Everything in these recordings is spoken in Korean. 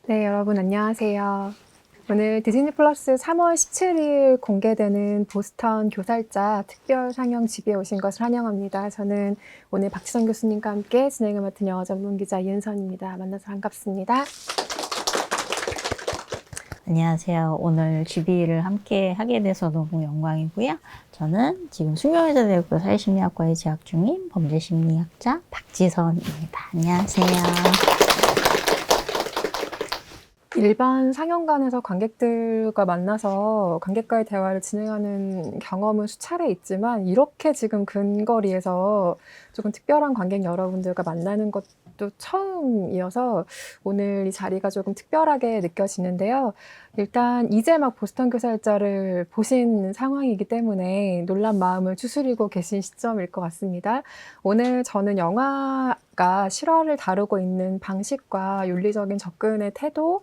네, 여러분 안녕하세요. 오늘 디즈니 플러스 3월 17일 공개되는 보스턴 교살자 특별 상영 집에 오신 것을 환영합니다. 저는 오늘 박지선 교수님과 함께 진행을 맡은 영화 전문 기자 이은선입니다. 만나서 반갑습니다. 안녕하세요. 오늘 GB를 함께 하게 돼서 너무 영광이고요. 저는 지금 숙명여자대학교 사회심리학과에 재학 중인 범죄심리학자 박지선입니다. 안녕하세요. 일반 상영관에서 관객들과 만나서 관객과의 대화를 진행하는 경험은 수차례 있지만 이렇게 지금 근거리에서 조금 특별한 관객 여러분들과 만나는 것도 처음이어서 오늘 이 자리가 조금 특별하게 느껴지는데요. 일단 이제 막 보스턴 교살자를 보신 상황이기 때문에 놀란 마음을 추스리고 계신 시점일 것 같습니다. 오늘 저는 영화가 실화를 다루고 있는 방식과 윤리적인 접근의 태도,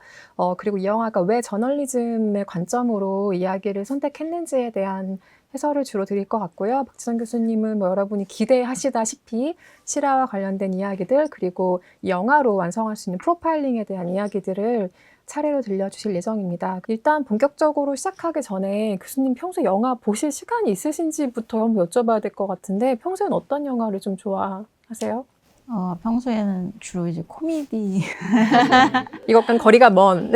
그리고 이 영화가 왜 저널리즘의 관점으로 이야기를 선택했는지에 대한 해설을 주로 드릴 것 같고요. 박지선 교수님은 여러분이 기대하시다시피 실화와 관련된 이야기들, 그리고 이 영화로 완성할 수 있는 프로파일링에 대한 이야기들을 차례로 들려주실 예정입니다. 일단 본격적으로 시작하기 전에 교수님 평소 영화 보실 시간이 있으신지부터 한번 여쭤봐야 될 것 같은데 평소엔 어떤 영화를 좀 좋아하세요? 평소에는 주로 이제 코미디, 이것과는 거리가 먼.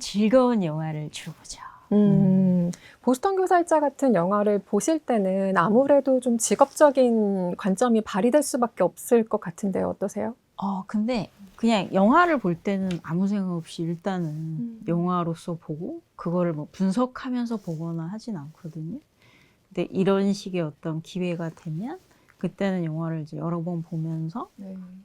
즐거운 영화를 주로 보죠. 보스턴 교살자 같은 영화를 보실 때는 아무래도 좀 직업적인 관점이 발휘될 수밖에 없을 것 같은데요. 어떠세요? 근데 그냥 영화를 볼 때는 아무 생각 없이 일단은 영화로서 보고 그거를 뭐 분석하면서 보거나 하진 않거든요. 근데 이런 식의 어떤 기회가 되면 그때는 영화를 이제 여러 번 보면서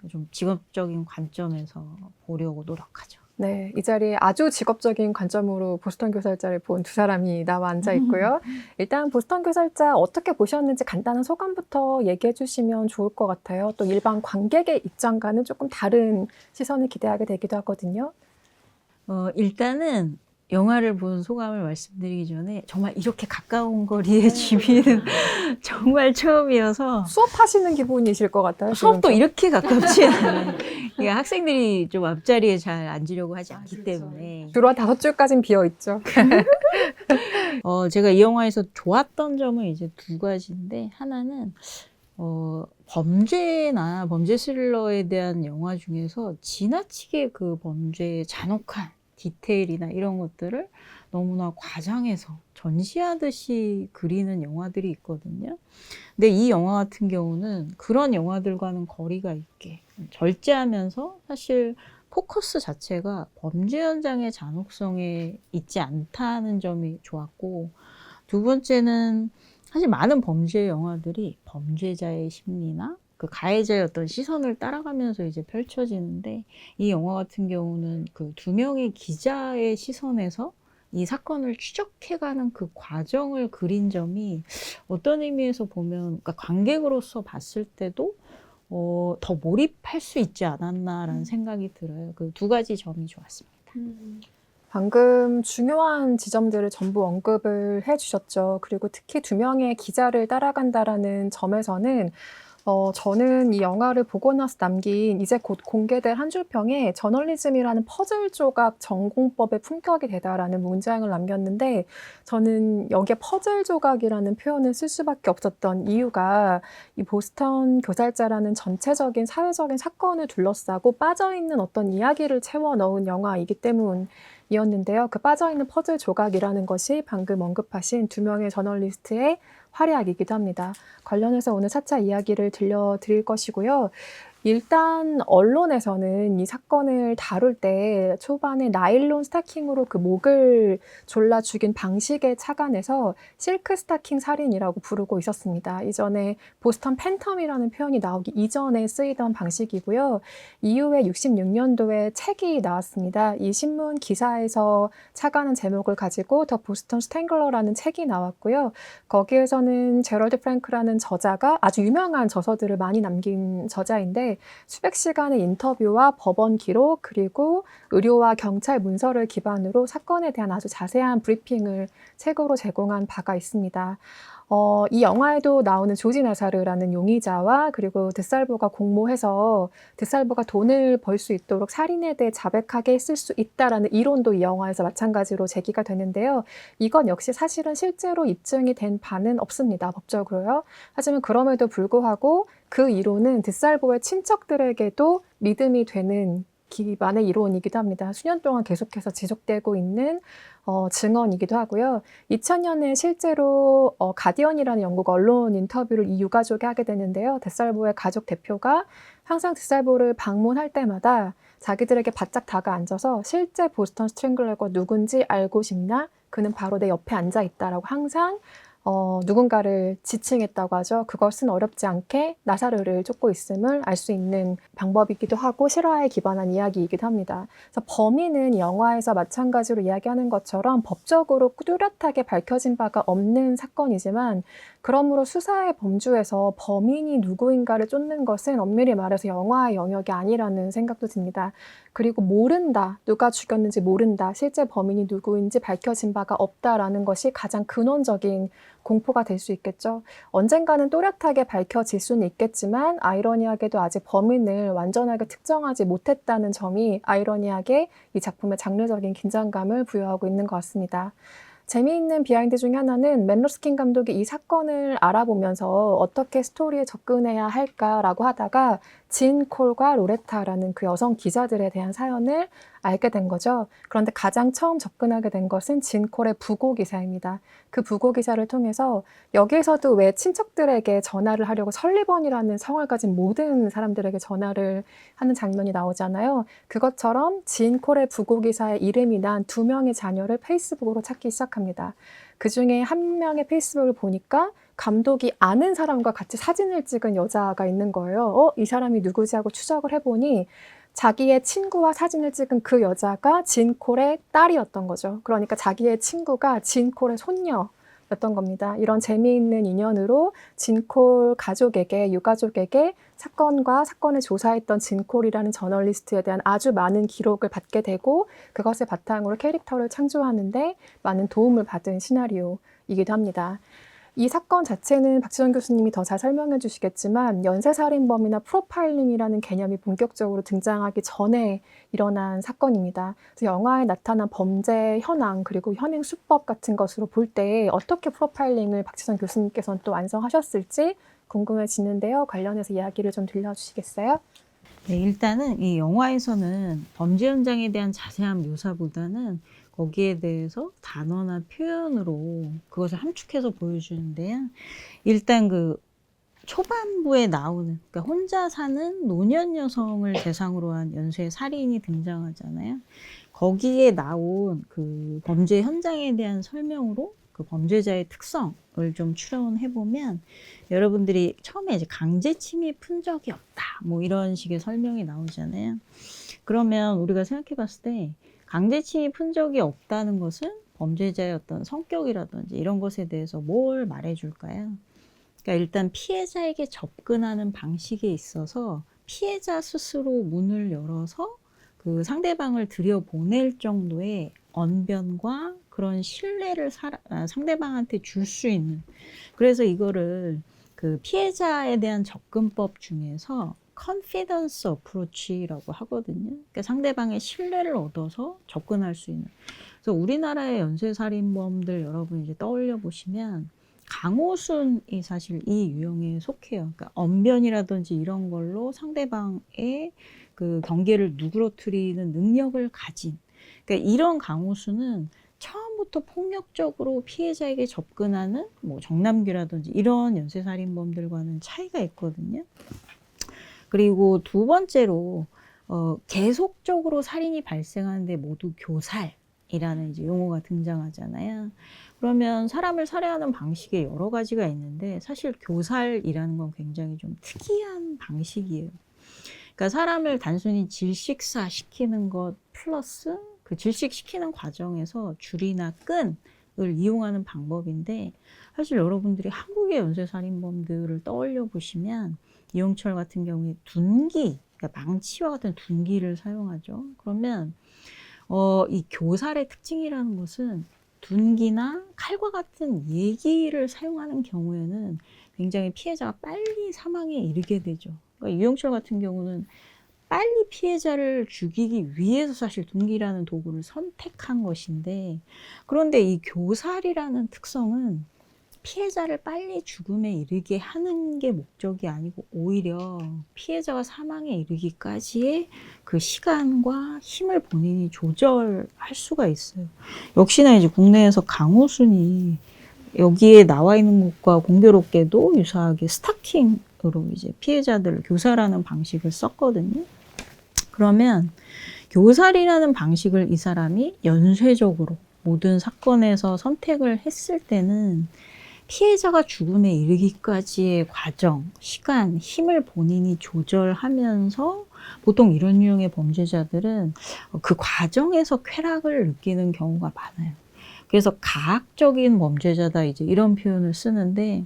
좀 직업적인 관점에서 보려고 노력하죠. 네, 이 자리에 아주 직업적인 관점으로 보스턴 교살자를 본 두 사람이 나와 앉아 있고요. 일단 보스턴 교살자 어떻게 보셨는지 간단한 소감부터 얘기해 주시면 좋을 것 같아요. 또 일반 관객의 입장과는 조금 다른 시선을 기대하게 되기도 하거든요. 일단은 영화를 본 소감을 말씀드리기 전에 정말 이렇게 가까운 거리에 GB는 정말 처음이어서 수업하시는 기분이실 것 같아요. 수업도 지금 이렇게 가깝지 않아요. 이게 학생들이 좀 앞자리에 잘 앉으려고 하지 않기 때문에 주로 5줄까지는 비어 있죠. 제가 이 영화에서 좋았던 점은 이제 두 가지인데 하나는 범죄나 범죄 스릴러에 대한 영화 중에서 지나치게 그 범죄의 잔혹한 디테일이나 이런 것들을 너무나 과장해서 전시하듯이 그리는 영화들이 있거든요. 근데 이 영화 같은 경우는 그런 영화들과는 거리가 있게 절제하면서 사실 포커스 자체가 범죄 현장의 잔혹성에 있지 않다는 점이 좋았고, 두 번째는 사실 많은 범죄 영화들이 범죄자의 심리나 그 가해자의 어떤 시선을 따라가면서 이제 펼쳐지는데 이 영화 같은 경우는 그 두 명의 기자의 시선에서 이 사건을 추적해가는 그 과정을 그린 점이 어떤 의미에서 보면 그러니까 관객으로서 봤을 때도 더 몰입할 수 있지 않았나라는 생각이 들어요. 그 두 가지 점이 좋았습니다. 방금 중요한 지점들을 전부 언급을 해주셨죠. 그리고 특히 2명의 기자를 따라간다라는 점에서는 저는 이 영화를 보고 나서 남긴 이제 곧 공개될 한 줄 평에 저널리즘이라는 퍼즐 조각 전공법의 품격이 되다라는 문장을 남겼는데 저는 여기에 퍼즐 조각이라는 표현을 쓸 수밖에 없었던 이유가 이 보스턴 교살자라는 전체적인 사회적인 사건을 둘러싸고 빠져있는 어떤 이야기를 채워 넣은 영화이기 때문이었는데요. 그 빠져있는 퍼즐 조각이라는 것이 방금 언급하신 2명의 저널리스트의 활약이기도 합니다. 관련해서 오늘 차차 이야기를 들려드릴 것이고요. 일단 언론에서는 이 사건을 다룰 때 초반에 나일론 스타킹으로 그 목을 졸라 죽인 방식에 착안해서 실크 스타킹 살인이라고 부르고 있었습니다. 이전에 보스턴 팬텀이라는 표현이 나오기 이전에 쓰이던 방식이고요. 이후에 66년도에 책이 나왔습니다. 이 신문 기사에서 착안한 제목을 가지고 더 보스턴 스탱글러라는 책이 나왔고요. 거기에서는 제럴드 프랭크라는 저자가 아주 유명한 저서들을 많이 남긴 저자인데 수백 시간의 인터뷰와 법원 기록 그리고 의료와 경찰 문서를 기반으로 사건에 대한 아주 자세한 브리핑을 책으로 제공한 바가 있습니다. 이 영화에도 나오는 조지 나사르라는 용의자와 그리고 드살보가 공모해서 드살보가 돈을 벌 수 있도록 살인에 대해 자백하게 했을 수 있다라는 이론도 이 영화에서 마찬가지로 제기가 되는데요. 이건 역시 사실은 실제로 입증이 된 바는 없습니다. 법적으로요. 하지만 그럼에도 불구하고 그 이론은 드살보의 친척들에게도 믿음이 되는 기반의 이론이기도 합니다. 수년 동안 계속해서 지속되고 있는 증언이기도 하고요. 2000년에 실제로 가디언이라는 영국 언론 인터뷰를 이 유가족이 하게 되는데요. 데살보의 가족 대표가 항상 데살보를 방문할 때마다 자기들에게 바짝 다가앉아서 실제 보스턴 스트랭글러가 누군지 알고 싶나? 그는 바로 내 옆에 앉아 있다라고 항상 누군가를 지칭했다고 하죠. 그것은 어렵지 않게 나사르를 쫓고 있음을 알 수 있는 방법이기도 하고 실화에 기반한 이야기이기도 합니다. 그래서 범인은 영화에서 마찬가지로 이야기하는 것처럼 법적으로 뚜렷하게 밝혀진 바가 없는 사건이지만 그러므로 수사의 범주에서 범인이 누구인가를 쫓는 것은 엄밀히 말해서 영화의 영역이 아니라는 생각도 듭니다. 그리고 모른다, 누가 죽였는지 모른다, 실제 범인이 누구인지 밝혀진 바가 없다라는 것이 가장 근원적인 공포가 될 수 있겠죠. 언젠가는 또렷하게 밝혀질 수는 있겠지만 아이러니하게도 아직 범인을 완전하게 특정하지 못했다는 점이 아이러니하게 이 작품의 장르적인 긴장감을 부여하고 있는 것 같습니다. 재미있는 비하인드 중에 하나는 맨 로스킨 감독이 이 사건을 알아보면서 어떻게 스토리에 접근해야 할까라고 하다가 진 콜과 로레타라는 그 여성 기자들에 대한 사연을 알게 된 거죠. 그런데 가장 처음 접근하게 된 것은 진 콜의 부고 기사입니다. 그 부고 기사를 통해서 여기에서도 왜 친척들에게 전화를 하려고 설리번이라는 성을 가진 모든 사람들에게 전화를 하는 장면이 나오잖아요. 그것처럼 진 콜의 부고 기사에 이름이 난 2명의 자녀를 페이스북으로 찾기 시작합니다. 그 중에 한 명의 페이스북을 보니까 감독이 아는 사람과 같이 사진을 찍은 여자가 있는 거예요. 이 사람이 누구지 하고 추적을 해보니 자기의 친구와 사진을 찍은 그 여자가 진 콜의 딸이었던 거죠. 그러니까 자기의 친구가 진 콜의 손녀였던 겁니다. 이런 재미있는 인연으로 진 콜 가족에게, 유가족에게 사건과 사건을 조사했던 진 콜이라는 저널리스트에 대한 아주 많은 기록을 받게 되고 그것을 바탕으로 캐릭터를 창조하는데 많은 도움을 받은 시나리오이기도 합니다. 이 사건 자체는 박지원 교수님이 더 잘 설명해 주시겠지만 연쇄살인범이나 프로파일링이라는 개념이 본격적으로 등장하기 전에 일어난 사건입니다. 그래서 영화에 나타난 범죄 현황 그리고 현행 수법 같은 것으로 볼 때 어떻게 프로파일링을 박지원 교수님께서는 또 완성하셨을지 궁금해지는데요. 관련해서 이야기를 좀 들려주시겠어요? 네, 일단은 이 영화에서는 범죄 현장에 대한 자세한 묘사보다는 거기에 대해서 단어나 표현으로 그것을 함축해서 보여주는데요. 일단 그 초반부에 나오는, 그러니까 혼자 사는 노년 여성을 대상으로 한 연쇄 살인이 등장하잖아요. 거기에 나온 그 범죄 현장에 대한 설명으로 그 범죄자의 특성을 좀 추론해 보면 여러분들이 처음에 이제 강제 침입 흔적이 없다, 뭐 이런 식의 설명이 나오잖아요. 그러면 우리가 생각해 봤을 때 강제 침입 흔적이 없다는 것은 범죄자의 어떤 성격이라든지 이런 것에 대해서 뭘 말해 줄까요? 그러니까 일단 피해자에게 접근하는 방식에 있어서 피해자 스스로 문을 열어서 그 상대방을 들여보낼 정도의 언변과 그런 신뢰를 상대방한테 줄 수 있는, 그래서 이거를 그 피해자에 대한 접근법 중에서 confidence approach라고 하거든요. 그러니까 상대방의 신뢰를 얻어서 접근할 수 있는. 그래서 우리나라의 연쇄살인범들 여러분 이제 떠올려 보시면 강호순이 사실 이 유형에 속해요. 그러니까 언변이라든지 이런 걸로 상대방의 그 경계를 누그러뜨리는 능력을 가진. 그러니까 이런 강호순은 처음부터 폭력적으로 피해자에게 접근하는 뭐 정남규라든지 이런 연쇄살인범들과는 차이가 있거든요. 그리고 두 번째로 계속적으로 살인이 발생하는데 모두 교살이라는 이제 용어가 등장하잖아요. 그러면 사람을 살해하는 방식에 여러 가지가 있는데 사실 교살이라는 건 굉장히 좀 특이한 방식이에요. 그러니까 사람을 단순히 질식사시키는 것 플러스 그 질식시키는 과정에서 줄이나 끈을 이용하는 방법인데 사실 여러분들이 한국의 연쇄살인범들을 떠올려 보시면 이용철 같은 경우에 둔기, 그러니까 망치와 같은 둔기를 사용하죠. 그러면 이 교살의 특징이라는 것은 둔기나 칼과 같은 예기를 사용하는 경우에는 굉장히 피해자가 빨리 사망에 이르게 되죠. 그러니까 유영철 같은 경우는 빨리 피해자를 죽이기 위해서 사실 둔기라는 도구를 선택한 것인데, 그런데 이 교살이라는 특성은 피해자를 빨리 죽음에 이르게 하는 게 목적이 아니고 오히려 피해자가 사망에 이르기까지의 그 시간과 힘을 본인이 조절할 수가 있어요. 역시나 이제 국내에서 강호순이 여기에 나와 있는 것과 공교롭게도 유사하게 스타킹으로 이제 피해자들을 교살하는 방식을 썼거든요. 그러면 교살이라는 방식을 이 사람이 연쇄적으로 모든 사건에서 선택을 했을 때는 피해자가 죽음에 이르기까지의 과정, 시간, 힘을 본인이 조절하면서 보통 이런 유형의 범죄자들은 그 과정에서 쾌락을 느끼는 경우가 많아요. 그래서 가학적인 범죄자다 이제 이런 표현을 쓰는데,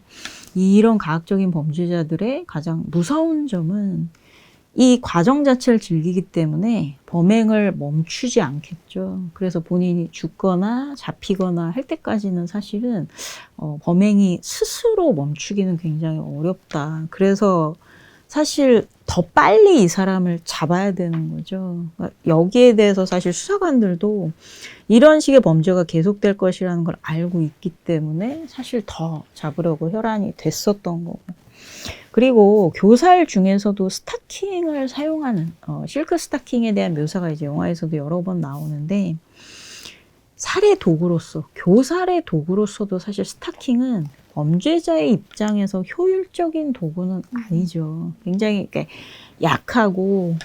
이런 가학적인 범죄자들의 가장 무서운 점은 이 과정 자체를 즐기기 때문에 범행을 멈추지 않겠죠. 그래서 본인이 죽거나 잡히거나 할 때까지는 사실은 범행이 스스로 멈추기는 굉장히 어렵다. 그래서 사실 더 빨리 이 사람을 잡아야 되는 거죠. 그러니까 여기에 대해서 사실 수사관들도 이런 식의 범죄가 계속될 것이라는 걸 알고 있기 때문에 사실 더 잡으려고 혈안이 됐었던 거고. 그리고 교살 중에서도 스타킹을 사용하는 실크 스타킹에 대한 묘사가 이제 영화에서도 여러 번 나오는데, 살해 도구로서, 교살의 도구로서도 사실 스타킹은 범죄자의 입장에서 효율적인 도구는 아니죠. 굉장히 약하고,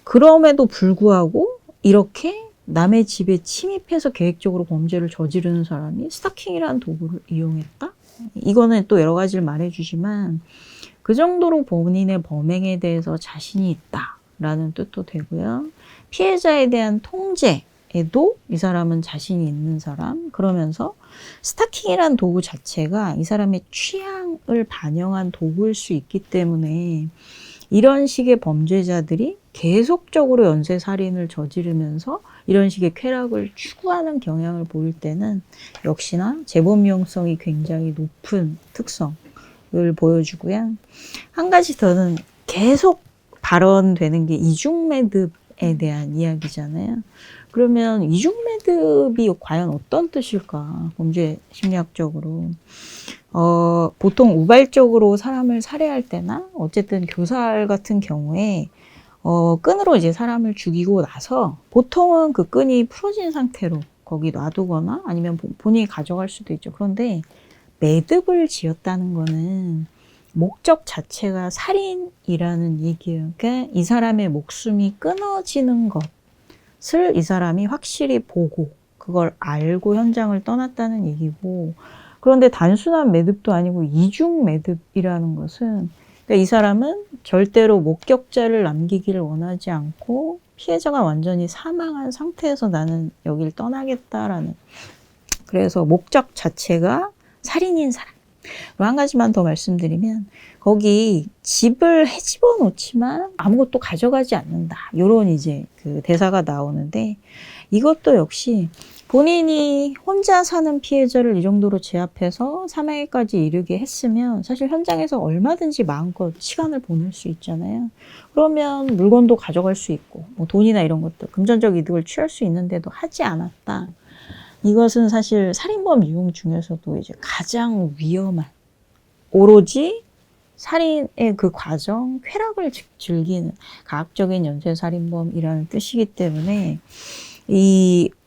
그럼에도 불구하고 이렇게 남의 집에 침입해서 계획적으로 범죄를 저지르는 사람이 스타킹이라는 도구를 이용했다? 이거는 또 여러 가지를 말해주지만 그 정도로 본인의 범행에 대해서 자신이 있다라는 뜻도 되고요. 피해자에 대한 통제에도 이 사람은 자신이 있는 사람. 그러면서 스타킹이라는 도구 자체가 이 사람의 취향을 반영한 도구일 수 있기 때문에 이런 식의 범죄자들이 계속적으로 연쇄살인을 저지르면서 이런 식의 쾌락을 추구하는 경향을 보일 때는 역시나 재범 위험성이 굉장히 높은 특성을 보여주고요. 한 가지 더는 계속 발언되는 게 이중매듭에 대한 이야기잖아요. 그러면 이중매듭이 과연 어떤 뜻일까? 범죄 심리학적으로. 보통 우발적으로 사람을 살해할 때나 어쨌든 교살 같은 경우에 끈으로 이제 사람을 죽이고 나서 보통은 그 끈이 풀어진 상태로 거기 놔두거나 아니면 본인이 가져갈 수도 있죠. 그런데 매듭을 지었다는 거는 목적 자체가 살인이라는 얘기예요. 그러니까 이 사람의 목숨이 끊어지는 것을 이 사람이 확실히 보고 그걸 알고 현장을 떠났다는 얘기고, 그런데 단순한 매듭도 아니고 이중 매듭이라는 것은 그러니까 이 사람은 절대로 목격자를 남기기를 원하지 않고 피해자가 완전히 사망한 상태에서 나는 여길 떠나겠다라는, 그래서 목적 자체가 살인인 사람. 한 가지만 더 말씀드리면 거기 집을 헤집어 놓지만 아무것도 가져가지 않는다. 이런 이제 그 대사가 나오는데, 이것도 역시 본인이 혼자 사는 피해자를 이 정도로 제압해서 사망에까지 이르게 했으면 사실 현장에서 얼마든지 마음껏 시간을 보낼 수 있잖아요. 그러면 물건도 가져갈 수 있고 뭐 돈이나 이런 것도 금전적 이득을 취할 수 있는데도 하지 않았다. 이것은 사실 살인범 유형 중에서도 이제 가장 위험한, 오로지 살인의 그 과정, 쾌락을 즐기는 가학적인 연쇄살인범이라는 뜻이기 때문에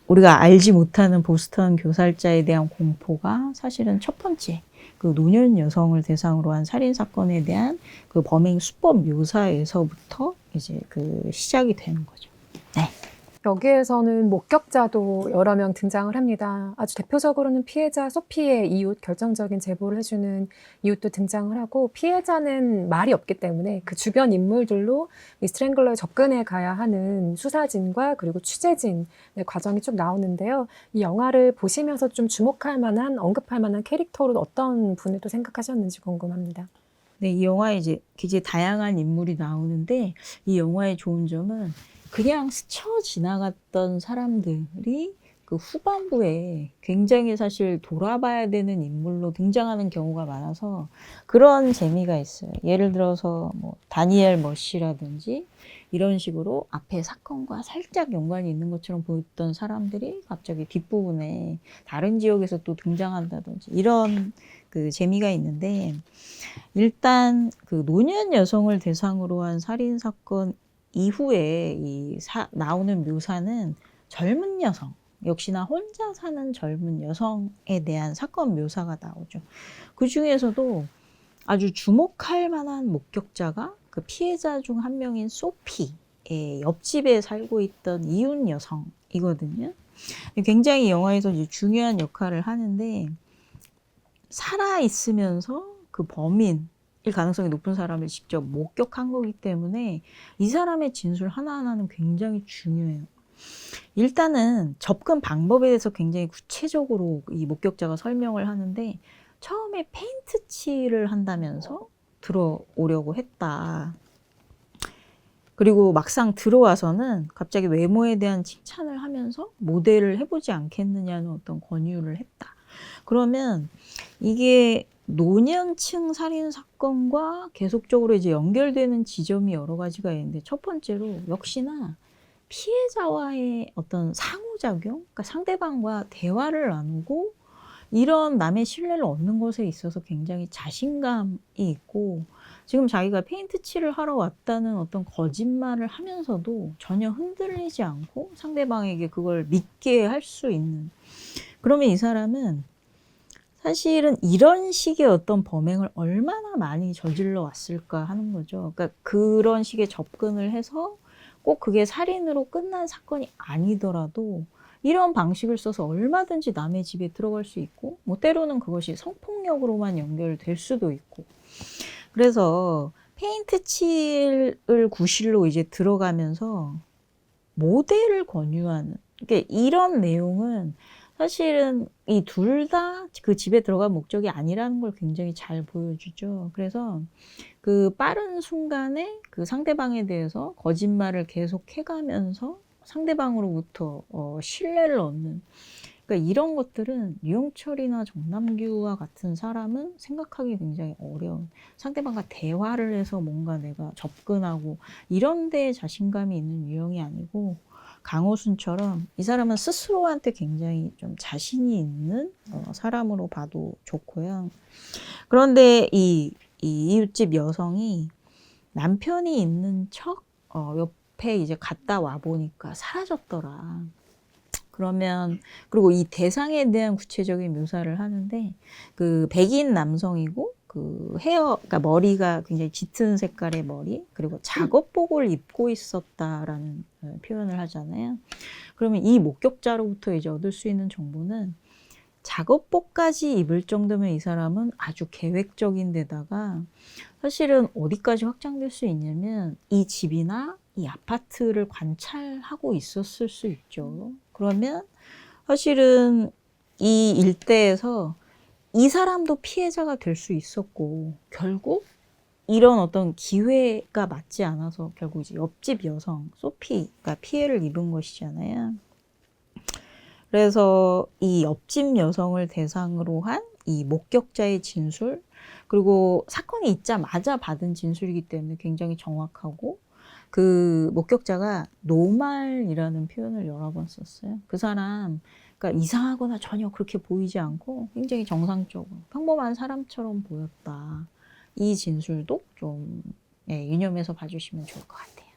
우리가 알지 못하는 보스턴 교살자에 대한 공포가 사실은 첫 번째 그 노년 여성을 대상으로 한 살인 사건에 대한 그 범행 수법 묘사에서부터 이제 그 시작이 되는 거죠. 네. 여기에서는 목격자도 여러 명 등장을 합니다. 아주 대표적으로는 피해자 소피의 이웃, 결정적인 제보를 해주는 이웃도 등장을 하고, 피해자는 말이 없기 때문에 그 주변 인물들로 이 스트랭글러에 접근해 가야 하는 수사진과 그리고 취재진의 과정이 쭉 나오는데요. 이 영화를 보시면서 좀 주목할 만한, 언급할 만한 캐릭터로 어떤 분을 또 생각하셨는지 궁금합니다. 네, 이 영화에 이제 굉장히 다양한 인물이 나오는데, 이 영화의 좋은 점은 그냥 스쳐 지나갔던 사람들이 그 후반부에 굉장히 사실 돌아봐야 되는 인물로 등장하는 경우가 많아서 그런 재미가 있어요. 예를 들어서 뭐 다니엘 머시라든지 이런 식으로 앞에 사건과 살짝 연관이 있는 것처럼 보였던 사람들이 갑자기 뒷부분에 다른 지역에서 또 등장한다든지 이런 그 재미가 있는데, 일단 그 노년 여성을 대상으로 한 살인 사건 이후에 나오는 묘사는 젊은 여성, 역시나 혼자 사는 젊은 여성에 대한 사건 묘사가 나오죠. 그 중에서도 아주 주목할 만한 목격자가 그 피해자 중 한 명인 소피의 옆집에 살고 있던 이웃 여성이거든요. 굉장히 영화에서 이제 중요한 역할을 하는데, 살아 있으면서 그 범인일 가능성이 높은 사람을 직접 목격한 거기 때문에 이 사람의 진술 하나하나는 굉장히 중요해요. 일단은 접근 방법에 대해서 굉장히 구체적으로 이 목격자가 설명을 하는데, 처음에 페인트 칠을 한다면서 들어오려고 했다. 그리고 막상 들어와서는 갑자기 외모에 대한 칭찬을 하면서 모델을 해보지 않겠느냐는 어떤 권유를 했다. 그러면 이게 노년층 살인 사건과 계속적으로 이제 연결되는 지점이 여러 가지가 있는데, 첫 번째로 역시나 피해자와의 어떤 상호작용, 그러니까 상대방과 대화를 나누고 이런 남의 신뢰를 얻는 것에 있어서 굉장히 자신감이 있고, 지금 자기가 페인트 칠을 하러 왔다는 어떤 거짓말을 하면서도 전혀 흔들리지 않고 상대방에게 그걸 믿게 할 수 있는, 그러면 이 사람은 사실은 이런 식의 어떤 범행을 얼마나 많이 저질러 왔을까 하는 거죠. 그러니까 그런 식의 접근을 해서 꼭 그게 살인으로 끝난 사건이 아니더라도 이런 방식을 써서 얼마든지 남의 집에 들어갈 수 있고, 뭐 때로는 그것이 성폭력으로만 연결될 수도 있고. 그래서 페인트 칠을 구실로 이제 들어가면서 모델을 권유하는, 그러니까 이런 내용은 사실은 이 둘 다 그 집에 들어간 목적이 아니라는 걸 굉장히 잘 보여주죠. 그래서 그 빠른 순간에 그 상대방에 대해서 거짓말을 계속 해가면서 상대방으로부터 신뢰를 얻는, 그러니까 이런 것들은 유영철이나 정남규와 같은 사람은 생각하기 굉장히 어려운, 상대방과 대화를 해서 뭔가 내가 접근하고 이런 데에 자신감이 있는 유형이 아니고, 강호순처럼 이 사람은 스스로한테 굉장히 좀 자신이 있는 사람으로 봐도 좋고요. 그런데 이 이웃집 여성이 남편이 있는 척 옆에 이제 갔다 와 보니까 사라졌더라. 그러면, 그리고 이 대상에 대한 구체적인 묘사를 하는데, 그 백인 남성이고 그 그러니까 머리가 굉장히 짙은 색깔의 머리, 그리고 작업복을 입고 있었다라는 표현을 하잖아요. 그러면 이 목격자로부터 이제 얻을 수 있는 정보는, 작업복까지 입을 정도면 이 사람은 아주 계획적인 데다가 사실은 어디까지 확장될 수 있냐면 이 집이나 이 아파트를 관찰하고 있었을 수 있죠. 그러면 사실은 이 일대에서 이 사람도 피해자가 될 수 있었고, 결국 이런 어떤 기회가 맞지 않아서 결국 이제 옆집 여성 소피가 피해를 입은 것이잖아요. 그래서 이 옆집 여성을 대상으로 한 이 목격자의 진술, 그리고 사건이 있자마자 받은 진술이기 때문에 굉장히 정확하고, 그 목격자가 노말이라는 표현을 여러 번 썼어요. 그 사람, 그러니까 이상하거나 전혀 그렇게 보이지 않고 굉장히 정상적으로 평범한 사람처럼 보였다. 이 진술도 좀 유념해서 봐주시면 좋을 것 같아요.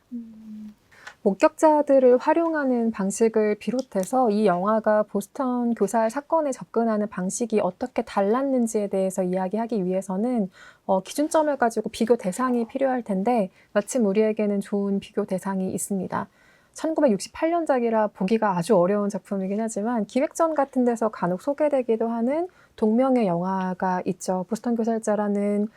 목격자들을 활용하는 방식을 비롯해서 이 영화가 보스턴 교살 사건에 접근하는 방식이 어떻게 달랐는지에 대해서 이야기하기 위해서는 기준점을 가지고 비교 대상이 필요할 텐데, 마침 우리에게는 좋은 비교 대상이 있습니다. 1968년작이라 보기가 아주 어려운 작품이긴 하지만 기획전 같은 데서 간혹 소개되기도 하는 동명의 영화가 있죠. 보스턴 교살자라는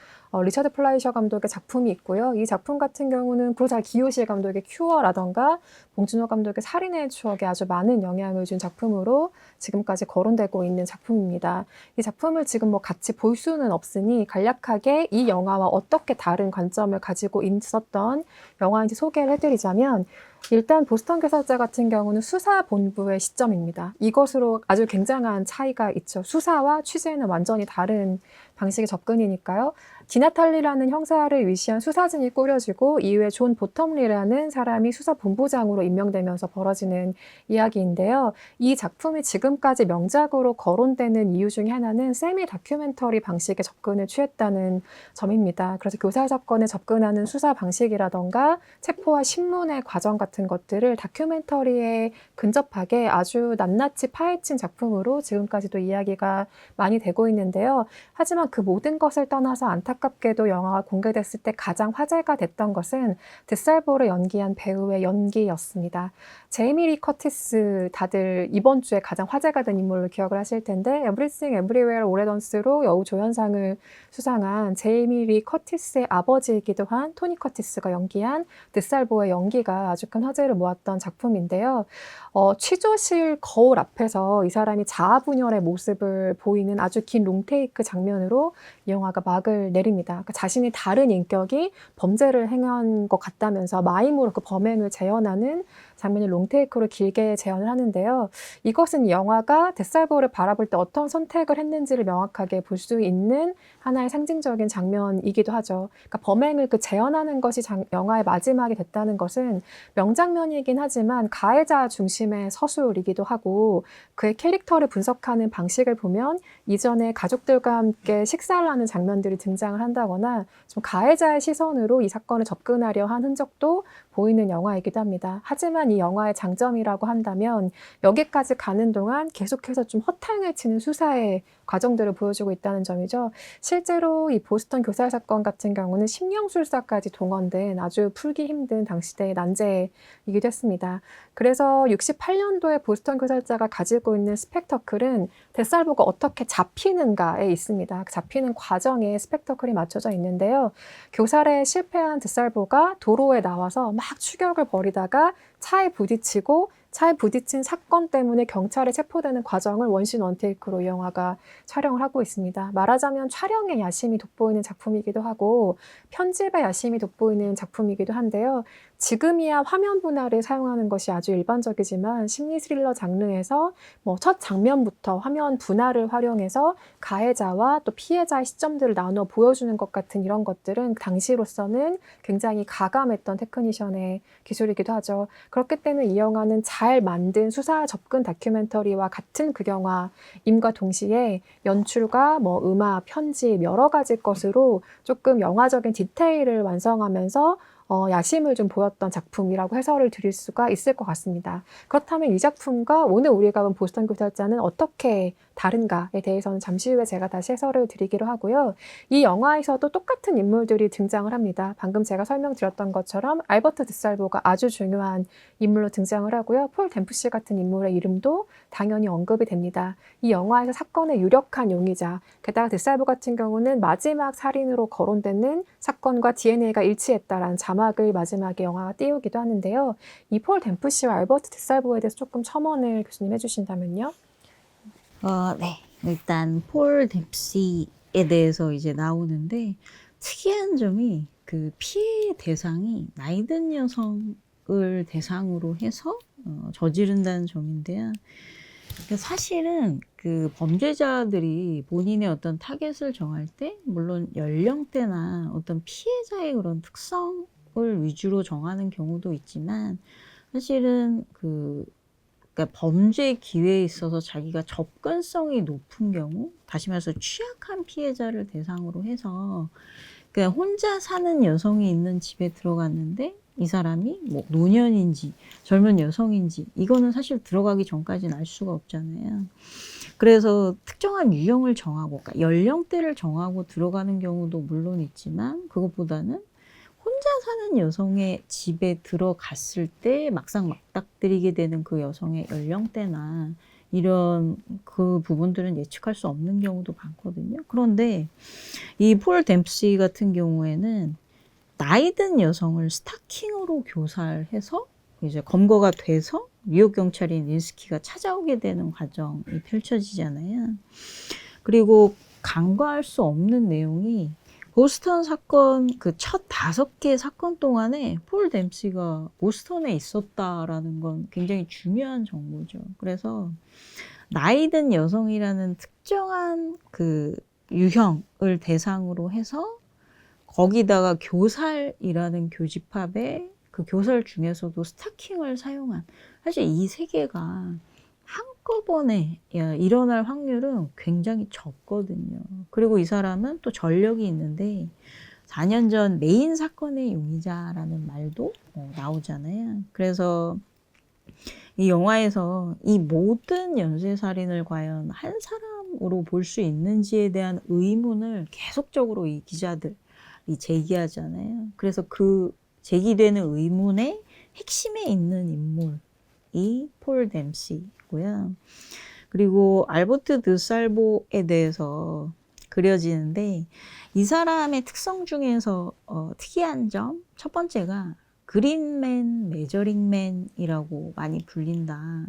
리처드 플라이셔 감독의 작품이 있고요. 이 작품 같은 경우는 구로사와 기요시 감독의 큐어라던가 봉준호 감독의 살인의 추억에 아주 많은 영향을 준 작품으로 지금까지 거론되고 있는 작품입니다. 이 작품을 지금 뭐 같이 볼 수는 없으니 간략하게 이 영화와 어떻게 다른 관점을 가지고 있었던 영화인지 소개를 해드리자면, 일단 보스턴 교살자 같은 경우는 수사본부의 시점입니다. 이것으로 아주 굉장한 차이가 있죠. 수사와 취재는 완전히 다른 방식의 접근이니까요. 디나탈리라는 형사를 위시한 수사진이 꾸려지고 이후에 존 보텀리라는 사람이 수사본부장으로 임명되면서 벌어지는 이야기인데요. 이 작품이 지금까지 명작으로 거론되는 이유 중에 하나는 세미 다큐멘터리 방식의 접근을 취했다는 점입니다. 그래서 교살 사건에 접근하는 수사 방식이라던가 체포와 신문의 과정 같은 것들을 다큐멘터리에 근접하게 아주 낱낱이 파헤친 작품으로 지금까지도 이야기가 많이 되고 있는데요. 하지만 그 모든 것을 떠나서 안타깝게도 영화가 공개됐을 때 가장 화제가 됐던 것은 드살보를 연기한 배우의 연기였습니다. 제이미 리 커티스, 다들 이번 주에 가장 화제가 된 인물로 기억을 하실 텐데 Everything Everywhere All at Once로 여우 조연상을 수상한 제이미 리 커티스의 아버지이기도 한 토니 커티스가 연기한 드살보의 연기가 아주 큰 화제를 모았던 작품인데요. 취조실 거울 앞에서 이 사람이 자아분열의 모습을 보이는 아주 긴 롱테이크 장면으로 이 영화가 막을 내립니다. 그러니까 자신이 다른 인격이 범죄를 행한 것 같다면서 마임으로 그 범행을 재현하는 장면을 롱테이크로 길게 재현을 하는데요. 이것은 이 영화가 데살보를 바라볼 때 어떤 선택을 했는지를 명확하게 볼 수 있는 하나의 상징적인 장면이기도 하죠. 그러니까 범행을 재현하는 것이 영화의 마지막이 됐다는 것은 명장면이긴 하지만 가해자 중심의 서술이기도 하고, 그의 캐릭터를 분석하는 방식을 보면 이전에 가족들과 함께 식사를 하는 장면들이 등장을 한다거나 좀 가해자의 시선으로 이 사건을 접근하려 한 흔적도 보이는 영화이기도 합니다. 하지만 이 영화의 장점이라고 한다면 여기까지 가는 동안 계속해서 좀 허탕을 치는 수사의 과정들을 보여주고 있다는 점이죠. 실제로 이 보스턴 교살 사건 같은 경우는 심령술사까지 동원된 아주 풀기 힘든 당시대의 난제이기도 했습니다. 그래서 68년도에 보스턴 교살자가 가지고 있는 스펙터클은 데살보가 어떻게 잡히는가에 있습니다. 그 잡히는 과정에 스펙터클이 맞춰져 있는데요. 교살에 실패한 데살보가 도로에 나와서 막 추격을 벌이다가 차에 부딪힌 사건 때문에 경찰에 체포되는 과정을 원신 원테이크로 이 영화가 촬영을 하고 있습니다. 말하자면 촬영의 야심이 돋보이는 작품이기도 하고 편집의 야심이 돋보이는 작품이기도 한데요. 지금이야 화면 분할을 사용하는 것이 아주 일반적이지만 심리 스릴러 장르에서 첫 장면부터 화면 분할을 활용해서 가해자와 또 피해자의 시점들을 나누어 보여주는 것 같은 이런 것들은 당시로서는 굉장히 가감했던 테크니션의 기술이기도 하죠. 그렇기 때문에 이 영화는 잘 만든 수사 접근 다큐멘터리와 같은 극영화임과 동시에 연출과 음악, 편집 여러 가지 것으로 조금 영화적인 디테일을 완성하면서 야심을 좀 보였던 작품이라고 해설을 드릴 수가 있을 것 같습니다. 그렇다면 이 작품과 오늘 우리가 본 보스턴 교살자는 어떻게 다른가에 대해서는 잠시 후에 제가 다시 해설을 드리기로 하고요. 이 영화에서도 똑같은 인물들이 등장을 합니다. 방금 제가 설명드렸던 것처럼 알버트 드살보가 아주 중요한 인물로 등장을 하고요. 폴 댐프시 같은 인물의 이름도 당연히 언급이 됩니다. 이 영화에서 사건의 유력한 용의자, 게다가 드살보 같은 경우는 마지막 살인으로 거론되는 사건과 DNA가 일치했다라는 자막을 마지막에 영화가 띄우기도 하는데요. 이 폴 댐프시와 알버트 드살보에 대해서 조금 첨언을 교수님 해주신다면요. 네. 일단 폴 댐시에 대해서 이제 나오는데 특이한 점이 그 피해 대상이 나이 든 여성을 대상으로 해서 저지른다는 점인데요. 그러니까 사실은 그 범죄자들이 본인의 어떤 타겟을 정할 때 물론 연령대나 어떤 피해자의 그런 특성을 위주로 정하는 경우도 있지만 사실은 그러니까 범죄 기회에 있어서 자기가 접근성이 높은 경우, 다시 말해서 취약한 피해자를 대상으로 해서 그러니까 혼자 사는 여성이 있는 집에 들어갔는데 이 사람이 노년인지 젊은 여성인지 이거는 사실 들어가기 전까지는 알 수가 없잖아요. 그래서 특정한 유형을 정하고 그러니까 연령대를 정하고 들어가는 경우도 물론 있지만 그것보다는 혼자 사는 여성의 집에 들어갔을 때 막상 맞닥뜨리게 되는 그 여성의 연령대나 이런 그 부분들은 예측할 수 없는 경우도 많거든요. 그런데 이 폴 댐시 같은 경우에는 나이 든 여성을 스타킹으로 교살해서 이제 검거가 돼서 뉴욕 경찰인 린스키가 찾아오게 되는 과정이 펼쳐지잖아요. 그리고 간과할 수 없는 내용이 보스턴 사건 그 첫 5개 사건 동안에 폴 댐시가 보스턴에 있었다라는 건 굉장히 중요한 정보죠. 그래서 나이 든 여성이라는 특정한 그 유형을 대상으로 해서 거기다가 교살이라는 교집합에 그 교살 중에서도 스타킹을 사용한, 사실 이 세 개가 한꺼번에 일어날 확률은 굉장히 적거든요. 그리고 이 사람은 또 전력이 있는데 4년 전 메인 사건의 용의자라는 말도 나오잖아요. 그래서 이 영화에서 이 모든 연쇄살인을 과연 한 사람으로 볼 수 있는지에 대한 의문을 계속적으로 이 기자들이 제기하잖아요. 그래서 그 제기되는 의문의 핵심에 있는 인물이 폴 댐시고요. 그리고 알버트 드살보에 대해서 그려지는데 이 사람의 특성 중에서 특이한 점 첫 번째가 그린맨, 메저링맨이라고 많이 불린다.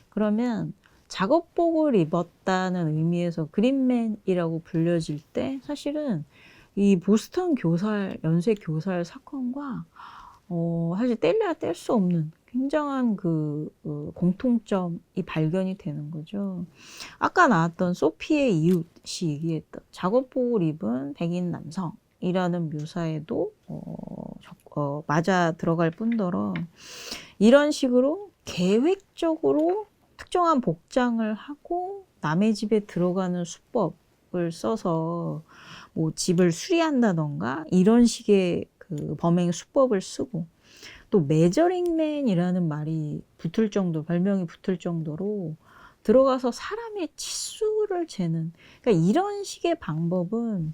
그러면 작업복을 입었다는 의미에서 그린맨이라고 불려질 때 사실은 이 보스턴 교살, 연쇄 교살 사건과 사실 뗄래야 뗄 수 없는 굉장한 공통점이 발견이 되는 거죠. 아까 나왔던 소피의 이웃이 얘기했던 작업복을 입은 백인 남성이라는 묘사에도 맞아 들어갈 뿐더러 이런 식으로 계획적으로 특정한 복장을 하고 남의 집에 들어가는 수법을 써서 뭐 집을 수리한다던가 이런 식의 그 범행 수법을 쓰고 또 메저링맨이라는 말이 붙을 정도, 별명이 붙을 정도로 들어가서 사람의 치수를 재는, 그러니까 이런 식의 방법은,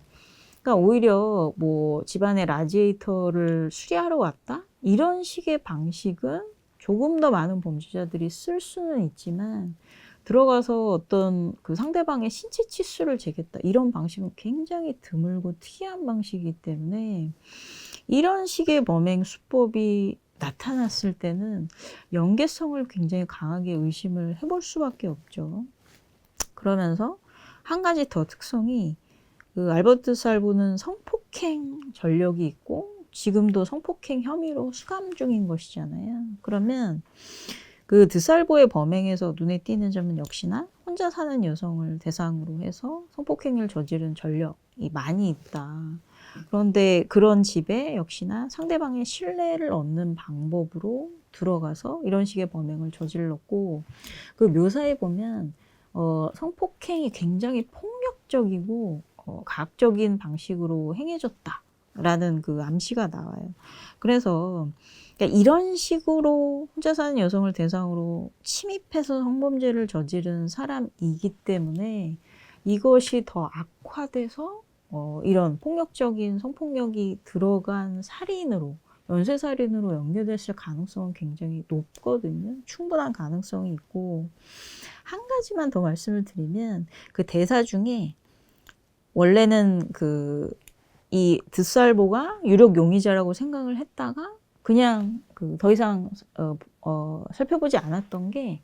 그러니까 오히려 뭐 집안의 라지에이터를 수리하러 왔다? 이런 식의 방식은 조금 더 많은 범죄자들이 쓸 수는 있지만 들어가서 어떤 그 상대방의 신체 치수를 재겠다. 이런 방식은 굉장히 드물고 특이한 방식이기 때문에 이런 식의 범행 수법이 나타났을 때는 연계성을 굉장히 강하게 의심을 해볼 수밖에 없죠. 그러면서 한 가지 더 특성이 그 알버트 살보는 성폭행 전력이 있고 지금도 성폭행 혐의로 수감 중인 것이잖아요. 그러면 그 드살보의 범행에서 눈에 띄는 점은 역시나 혼자 사는 여성을 대상으로 해서 성폭행을 저지른 전력이 많이 있다. 그런데 그런 집에 역시나 상대방의 신뢰를 얻는 방법으로 들어가서 이런 식의 범행을 저질렀고 그 묘사에 보면 성폭행이 굉장히 폭력적이고 가학적인 방식으로 행해졌다라는 그 암시가 나와요. 그래서 그러니까 이런 식으로 혼자 사는 여성을 대상으로 침입해서 성범죄를 저지른 사람이기 때문에 이것이 더 악화돼서 이런 폭력적인 성폭력이 들어간 살인으로, 연쇄살인으로 연결됐을 가능성은 굉장히 높거든요. 충분한 가능성이 있고 한 가지만 더 말씀을 드리면 그 대사 중에 원래는 이 드살보가 유력 용의자라고 생각을 했다가 그냥 더 이상 살펴보지 않았던 게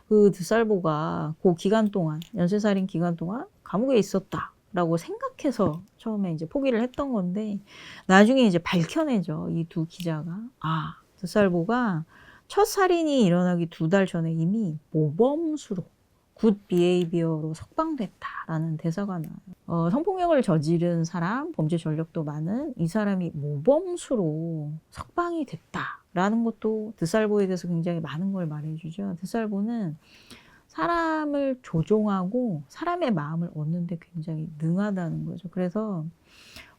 그 드살보가 그 기간 동안 연쇄살인 기간 동안 감옥에 있었다라고 생각해서 처음에 이제 포기를 했던 건데 나중에 이제 밝혀내죠. 이 두 기자가 드살보가 첫 살인이 일어나기 2달 전에 이미 모범수로 굿 비헤이비어로 석방됐다라는 대사가 나와요. 성폭력을 저지른 사람, 범죄 전력도 많은 이 사람이 모범수로 석방이 됐다라는 것도 드살보에 대해서 굉장히 많은 걸 말해주죠. 드살보는 사람을 조종하고 사람의 마음을 얻는데 굉장히 능하다는 거죠. 그래서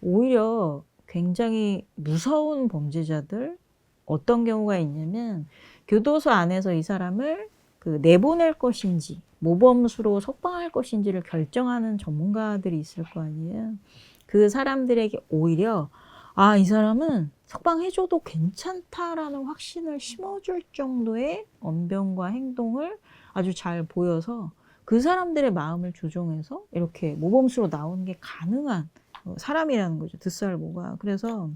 오히려 굉장히 무서운 범죄자들 어떤 경우가 있냐면 교도소 안에서 이 사람을 내보낼 것인지 모범수로 석방할 것인지를 결정하는 전문가들이 있을 거 아니에요. 그 사람들에게 오히려 이 사람은 석방해줘도 괜찮다라는 확신을 심어줄 정도의 언변과 행동을 아주 잘 보여서 그 사람들의 마음을 조종해서 이렇게 모범수로 나오는 게 가능한 사람이라는 거죠. 드살보가. 그래서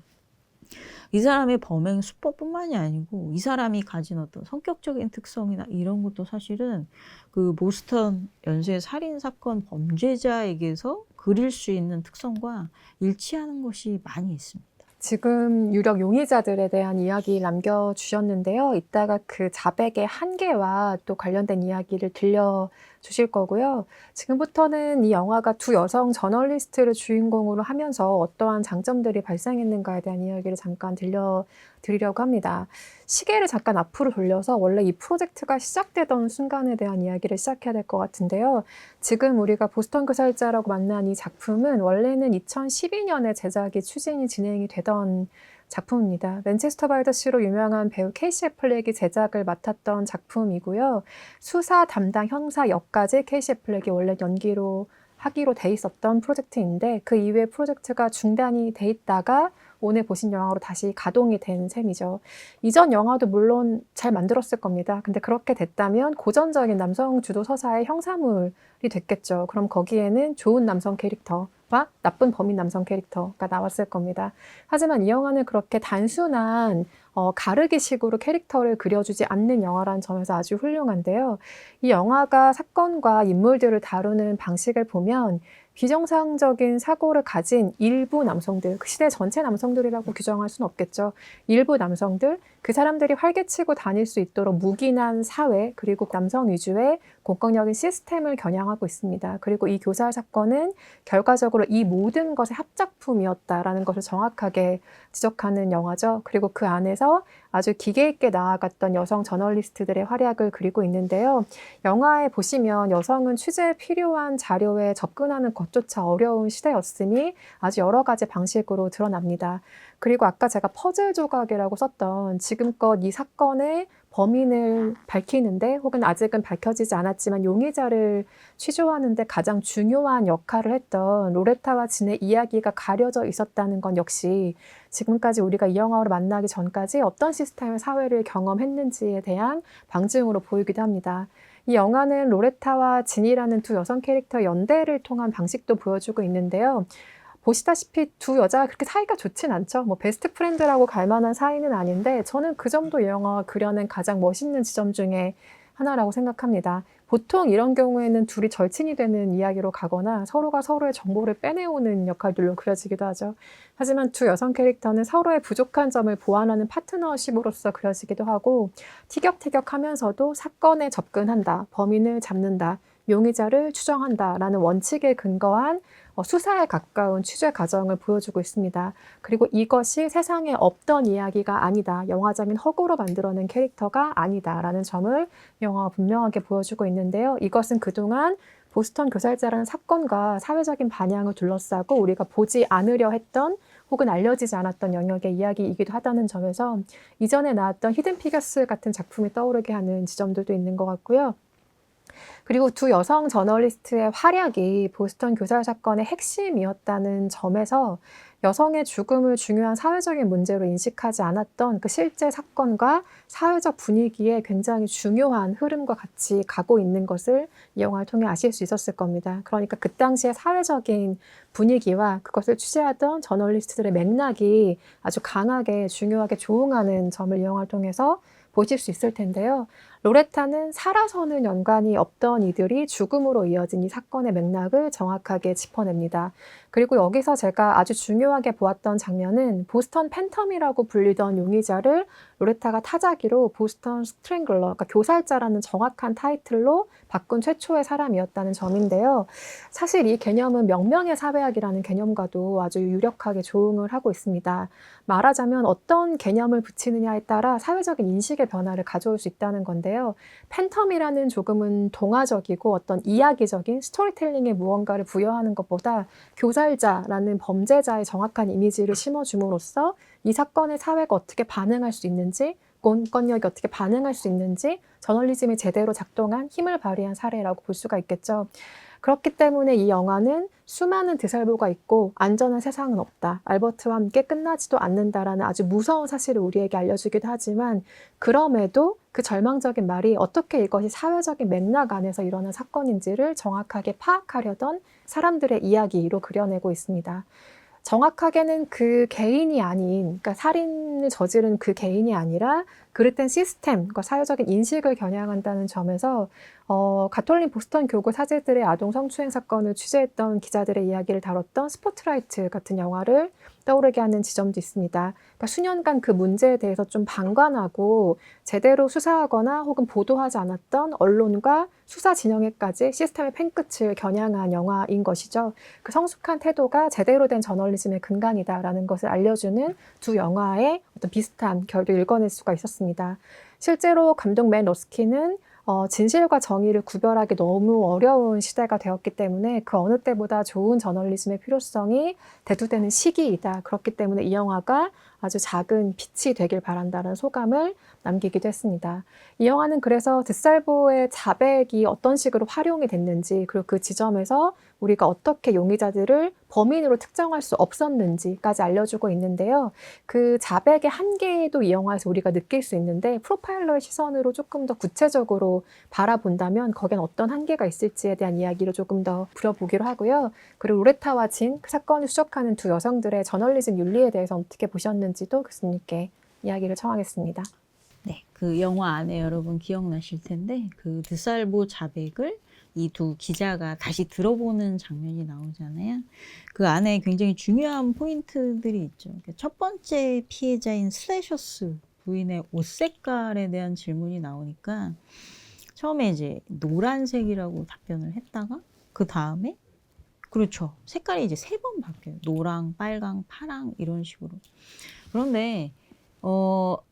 이 사람의 범행 수법뿐만이 아니고 이 사람이 가진 어떤 성격적인 특성이나 이런 것도 사실은 그 보스턴 연쇄 살인 사건 범죄자에게서 그릴 수 있는 특성과 일치하는 것이 많이 있습니다. 지금 유력 용의자들에 대한 이야기 남겨주셨는데요. 이따가 그 자백의 한계와 또 관련된 이야기를 들려주실 거고요. 지금부터는 이 영화가 두 여성 저널리스트를 주인공으로 하면서 어떠한 장점들이 발생했는가에 대한 이야기를 잠깐 들려드리려고 합니다. 시계를 잠깐 앞으로 돌려서 원래 이 프로젝트가 시작되던 순간에 대한 이야기를 시작해야 될 것 같은데요. 지금 우리가 보스턴 교살자라고 만난 이 작품은 원래는 2012년에 제작이 추진이 진행이 되던 작품입니다. 맨체스터 바이 더 시로 유명한 배우 케이시 애플렉이 제작을 맡았던 작품이고요. 수사 담당 형사 역까지 케이시 애플렉이 원래 연기로 하기로 돼 있었던 프로젝트인데 그 이후에 프로젝트가 중단이 돼 있다가 오늘 보신 영화로 다시 가동이 된 셈이죠. 이전 영화도 물론 잘 만들었을 겁니다. 근데 그렇게 됐다면 고전적인 남성 주도 서사의 형사물이 됐겠죠. 그럼 거기에는 좋은 남성 캐릭터와 나쁜 범인 남성 캐릭터가 나왔을 겁니다. 하지만 이 영화는 그렇게 단순한 가르기식으로 캐릭터를 그려주지 않는 영화라는 점에서 아주 훌륭한데요. 이 영화가 사건과 인물들을 다루는 방식을 보면 비정상적인 사고를 가진 일부 남성들, 그 시대 전체 남성들이라고 규정할 수는 없겠죠. 일부 남성들, 그 사람들이 활개치고 다닐 수 있도록 묵인한 사회, 그리고 남성 위주의 공권력인 시스템을 겨냥하고 있습니다. 그리고 이 교살 사건은 결과적으로 이 모든 것의 합작품이었다라는 것을 정확하게 지적하는 영화죠. 그리고 그 안에서 아주 기계 있게 나아갔던 여성 저널리스트들의 활약을 그리고 있는데요. 영화에 보시면 여성은 취재에 필요한 자료에 접근하는 것조차 어려운 시대였음이 아주 여러 가지 방식으로 드러납니다. 그리고 아까 제가 퍼즐 조각이라고 썼던 지금껏 이 사건의 범인을 밝히는데 혹은 아직은 밝혀지지 않았지만 용의자를 취조하는데 가장 중요한 역할을 했던 로레타와 진의 이야기가 가려져 있었다는 건 역시 지금까지 우리가 이 영화를 만나기 전까지 어떤 시스템의 사회를 경험했는지에 대한 방증으로 보이기도 합니다. 이 영화는 로레타와 진이라는 두 여성 캐릭터 연대를 통한 방식도 보여주고 있는데요. 보시다시피 두 여자가 그렇게 사이가 좋진 않죠. 뭐 베스트 프렌드라고 갈 만한 사이는 아닌데 저는 그 점도 이 영화가 그려낸 가장 멋있는 지점 중에 하나라고 생각합니다. 보통 이런 경우에는 둘이 절친이 되는 이야기로 가거나 서로가 서로의 정보를 빼내오는 역할들로 그려지기도 하죠. 하지만 두 여성 캐릭터는 서로의 부족한 점을 보완하는 파트너십으로서 그려지기도 하고 티격태격하면서도 사건에 접근한다, 범인을 잡는다, 용의자를 추정한다라는 원칙에 근거한 수사에 가까운 취재 과정을 보여주고 있습니다. 그리고 이것이 세상에 없던 이야기가 아니다. 영화적인 허구로 만들어낸 캐릭터가 아니다라는 점을 영화가 분명하게 보여주고 있는데요. 이것은 그동안 보스턴 교살자라는 사건과 사회적인 반향을 둘러싸고 우리가 보지 않으려 했던 혹은 알려지지 않았던 영역의 이야기이기도 하다는 점에서 이전에 나왔던 히든 피겨스 같은 작품이 떠오르게 하는 지점들도 있는 것 같고요. 그리고 두 여성 저널리스트의 활약이 보스턴 교살 사건의 핵심이었다는 점에서 여성의 죽음을 중요한 사회적인 문제로 인식하지 않았던 그 실제 사건과 사회적 분위기에 굉장히 중요한 흐름과 같이 가고 있는 것을 이 영화를 통해 아실 수 있었을 겁니다. 그러니까 그 당시의 사회적인 분위기와 그것을 취재하던 저널리스트들의 맥락이 아주 강하게 중요하게 조응하는 점을 이 영화를 통해서 보실 수 있을 텐데요. 로레타는 살아서는 연관이 없던 이들이 죽음으로 이어진 이 사건의 맥락을 정확하게 짚어냅니다. 그리고 여기서 제가 아주 중요하게 보았던 장면은 보스턴 팬텀이라고 불리던 용의자를 로레타가 타자기로 보스턴 스트랭글러, 그러니까 교살자라는 정확한 타이틀로 바꾼 최초의 사람이었다는 점인데요. 사실 이 개념은 명명의 사회학이라는 개념과도 아주 유력하게 조응을 하고 있습니다. 말하자면 어떤 개념을 붙이느냐에 따라 사회적인 인식의 변화를 가져올 수 있다는 건데요. 팬텀이라는 조금은 동화적이고 어떤 이야기적인 스토리텔링에 무언가를 부여하는 것보다 교살자라는 범죄자의 정확한 이미지를 심어줌으로써 이 사건의 사회가 어떻게 반응할 수 있는지 공권력이 어떻게 반응할 수 있는지 저널리즘이 제대로 작동한 힘을 발휘한 사례라고 볼 수가 있겠죠. 그렇기 때문에 이 영화는 수많은 드살보가 있고 안전한 세상은 없다. 알버트와 함께 끝나지도 않는다라는 아주 무서운 사실을 우리에게 알려주기도 하지만 그럼에도 그 절망적인 말이 어떻게 이것이 사회적인 맥락 안에서 일어난 사건인지를 정확하게 파악하려던 사람들의 이야기로 그려내고 있습니다. 정확하게는 그 개인이 아닌, 그러니까 살인을 저지른 그 개인이 아니라 그릇된 시스템, 그러니까 사회적인 인식을 겨냥한다는 점에서 가톨릭 보스턴 교구 사제들의 아동 성추행 사건을 취재했던 기자들의 이야기를 다뤘던 스포트라이트 같은 영화를 떠오르게 하는 지점도 있습니다. 그러니까 수년간 그 문제에 대해서 좀 방관하고 제대로 수사하거나 혹은 보도하지 않았던 언론과 수사 진영에까지 시스템의 팽끝을 겨냥한 영화인 것이죠. 그 성숙한 태도가 제대로 된 저널리즘의 근간이다라는 것을 알려주는 두 영화의 어떤 비슷한 결도 읽어낼 수가 있었습니다. 실제로 감독 맨 러스키는 진실과 정의를 구별하기 너무 어려운 시대가 되었기 때문에 그 어느 때보다 좋은 저널리즘의 필요성이 대두되는 시기이다. 그렇기 때문에 이 영화가 아주 작은 빛이 되길 바란다는 소감을 남기기도 했습니다. 이 영화는 그래서 드살보의 자백이 어떤 식으로 활용이 됐는지 그리고 그 지점에서 우리가 어떻게 용의자들을 범인으로 특정할 수 없었는지까지 알려주고 있는데요. 그 자백의 한계도 이 영화에서 우리가 느낄 수 있는데 프로파일러의 시선으로 조금 더 구체적으로 바라본다면 거기엔 어떤 한계가 있을지에 대한 이야기를 조금 더 부려보기로 하고요. 그리고 로레타와 진, 그 사건을 수적하는 두 여성들의 저널리즘 윤리에 대해서 어떻게 보셨는지도 교수님께 이야기를 청하겠습니다. 네, 그 영화 안에 여러분 기억나실 텐데 그 드살보 자백을 이 두 기자가 다시 들어보는 장면이 나오잖아요. 그 안에 굉장히 중요한 포인트들이 있죠. 첫 번째 피해자인 슬래셔스 부인의 옷 색깔에 대한 질문이 나오니까 처음에 이제 노란색이라고 답변을 했다가 그 다음에 그렇죠. 색깔이 이제 3번 바뀌어요. 노랑, 빨강, 파랑 이런 식으로. 그런데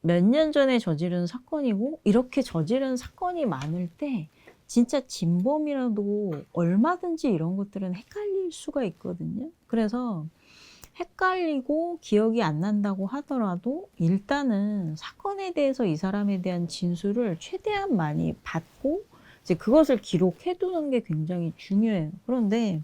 몇 년 전에 저지른 사건이고 이렇게 저지른 사건이 많을 때 진짜 진범이라도 얼마든지 이런 것들은 헷갈릴 수가 있거든요. 그래서 헷갈리고 기억이 안 난다고 하더라도 일단은 사건에 대해서 이 사람에 대한 진술을 최대한 많이 받고 이제 그것을 기록해 두는 게 굉장히 중요해요. 그런데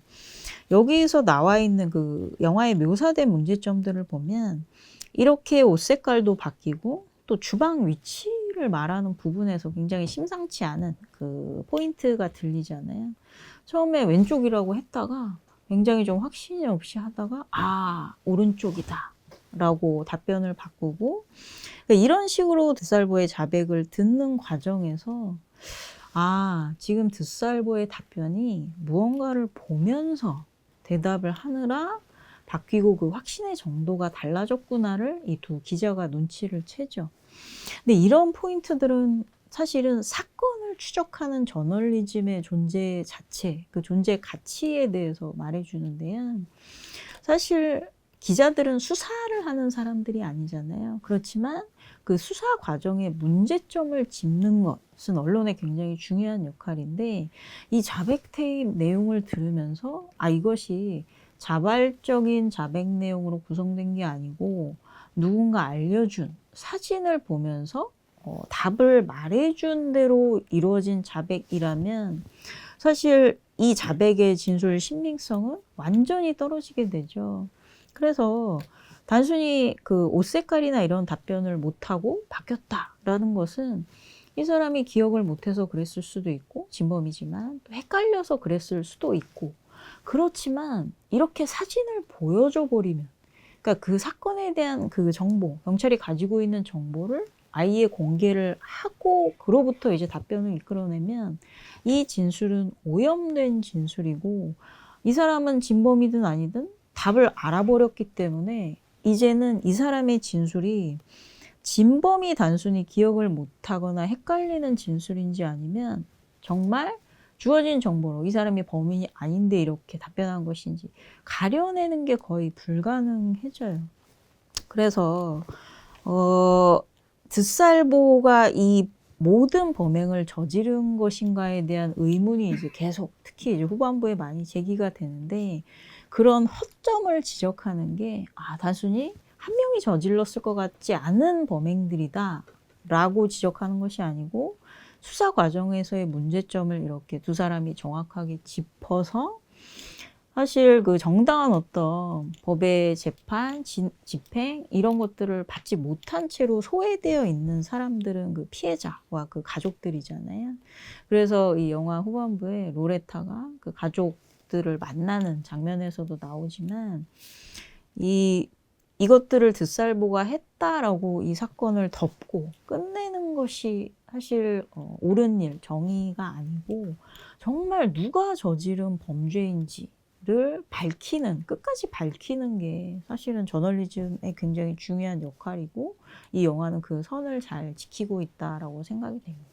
여기서 나와 있는 그 영화에 묘사된 문제점들을 보면 이렇게 옷 색깔도 바뀌고 또 주방 위치를 말하는 부분에서 굉장히 심상치 않은 그 포인트가 들리잖아요. 처음에 왼쪽이라고 했다가 굉장히 좀 확신이 없이 하다가 오른쪽이다 라고 답변을 바꾸고 그러니까 이런 식으로 드살보의 자백을 듣는 과정에서 지금 드살보의 답변이 무언가를 보면서 대답을 하느라 바뀌고 그 확신의 정도가 달라졌구나를 이 두 기자가 눈치를 채죠. 근데 이런 포인트들은 사실은 사건을 추적하는 저널리즘의 존재 자체, 그 존재 가치에 대해서 말해주는데요. 사실 기자들은 수사를 하는 사람들이 아니잖아요. 그렇지만 그 수사 과정의 문제점을 짚는 것은 언론의 굉장히 중요한 역할인데 이 자백 테이프 내용을 들으면서 이것이 자발적인 자백 내용으로 구성된 게 아니고 누군가 알려준 사진을 보면서 답을 말해준 대로 이루어진 자백이라면 사실 이 자백의 진술 신빙성은 완전히 떨어지게 되죠. 그래서 단순히 그 옷 색깔이나 이런 답변을 못하고 바뀌었다라는 것은 이 사람이 기억을 못해서 그랬을 수도 있고 진범이지만 또 헷갈려서 그랬을 수도 있고 그렇지만 이렇게 사진을 보여줘 버리면 그러니까 그 사건에 대한 그 정보, 경찰이 가지고 있는 정보를 아예 공개를 하고 그로부터 이제 답변을 이끌어내면 이 진술은 오염된 진술이고 이 사람은 진범이든 아니든 답을 알아버렸기 때문에 이제는 이 사람의 진술이 진범이 단순히 기억을 못하거나 헷갈리는 진술인지 아니면 정말 주어진 정보로 이 사람이 범인이 아닌데 이렇게 답변한 것인지 가려내는 게 거의 불가능해져요. 그래서 드살보가 이 모든 범행을 저지른 것인가에 대한 의문이 이제 계속 특히 이제 후반부에 많이 제기가 되는데 그런 허점을 지적하는 게 단순히 한 명이 저질렀을 것 같지 않은 범행들이다 라고 지적하는 것이 아니고 수사 과정에서의 문제점을 이렇게 두 사람이 정확하게 짚어서 사실 그 정당한 어떤 법의 재판, 집행 이런 것들을 받지 못한 채로 소외되어 있는 사람들은 그 피해자와 그 가족들이잖아요. 그래서 이 영화 후반부에 로레타가 그 가족들을 만나는 장면에서도 나오지만 이것들을 드살보가 했다라고 이 사건을 덮고 끝내는 것이 사실 옳은 일, 정의가 아니고 정말 누가 저지른 범죄인지를 밝히는, 끝까지 밝히는 게 사실은 저널리즘의 굉장히 중요한 역할이고 이 영화는 그 선을 잘 지키고 있다라고 생각이 됩니다.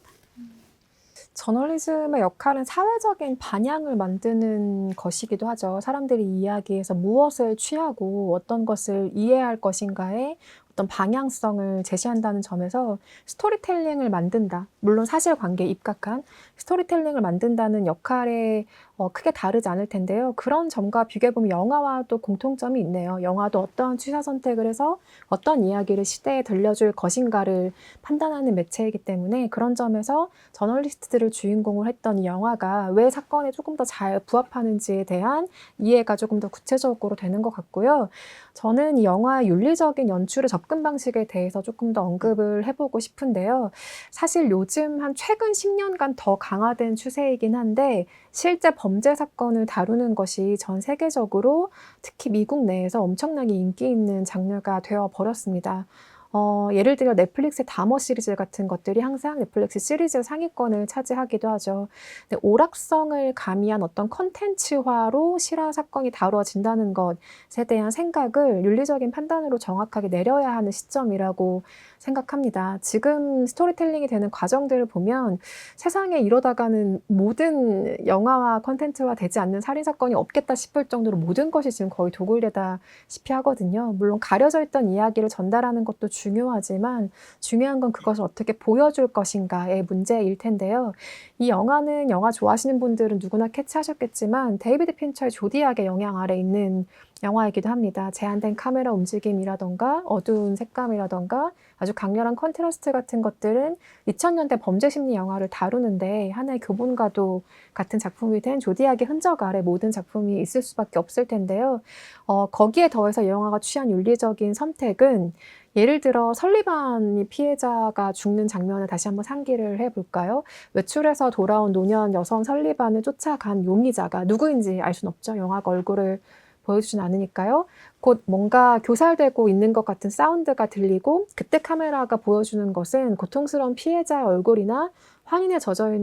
저널리즘의 역할은 사회적인 반향을 만드는 것이기도 하죠. 사람들이 이야기에서 무엇을 취하고 어떤 것을 이해할 것인가에 어떤 방향성을 제시한다는 점에서 스토리텔링을 만든다. 물론 사실관계에 입각한 스토리텔링을 만든다는 역할에 크게 다르지 않을 텐데요. 그런 점과 비교해보면 영화와도 공통점이 있네요. 영화도 어떤 취사 선택을 해서 어떤 이야기를 시대에 들려줄 것인가를 판단하는 매체이기 때문에 그런 점에서 저널리스트들을 주인공으로 했던 이 영화가 왜 사건에 조금 더 잘 부합하는지에 대한 이해가 조금 더 구체적으로 되는 것 같고요. 저는 이 영화의 윤리적인 연출의 접근 방식에 대해서 조금 더 언급을 해보고 싶은데요. 사실 요즘 한 최근 10년간 더 강화된 추세이긴 한데 실제 범죄 사건을 다루는 것이 전 세계적으로 특히 미국 내에서 엄청나게 인기 있는 장르가 되어버렸습니다. 예를 들어 넷플릭스의 다머 시리즈 같은 것들이 항상 넷플릭스 시리즈 상위권을 차지하기도 하죠. 근데 오락성을 가미한 어떤 컨텐츠화로 실화 사건이 다루어진다는 것에 대한 생각을 윤리적인 판단으로 정확하게 내려야 하는 시점이라고 생각합니다. 지금 스토리텔링이 되는 과정들을 보면 세상에 이러다가는 모든 영화와 컨텐츠화 되지 않는 살인사건이 없겠다 싶을 정도로 모든 것이 지금 거의 도굴되다시피 하거든요. 물론 가려져 있던 이야기를 전달하는 것도 중요하지만 중요한 건 그것을 어떻게 보여줄 것인가의 문제일 텐데요. 이 영화는 영화 좋아하시는 분들은 누구나 캐치하셨겠지만 데이비드 핀처의 조디악의 영향 아래 있는 영화이기도 합니다. 제한된 카메라 움직임이라던가 어두운 색감이라던가 아주 강렬한 컨트라스트 같은 것들은 2000년대 범죄 심리 영화를 다루는데 하나의 교본과도 같은 작품이 된 조디악의 흔적 아래 모든 작품이 있을 수밖에 없을 텐데요. 거기에 더해서 이 영화가 취한 윤리적인 선택은 예를 들어 설리반이 피해자가 죽는 장면을 다시 한번 상기를 해볼까요? 외출해서 돌아온 노년 여성 설리반을 쫓아간 용의자가 누구인지 알 수는 없죠. 영화가 얼굴을 보여주진 않으니까요. 곧 뭔가 교살되고 있는 것 같은 사운드가 들리고 그때 카메라가 보여주는 것은 고통스러운 피해자의 얼굴이나 환희에 젖어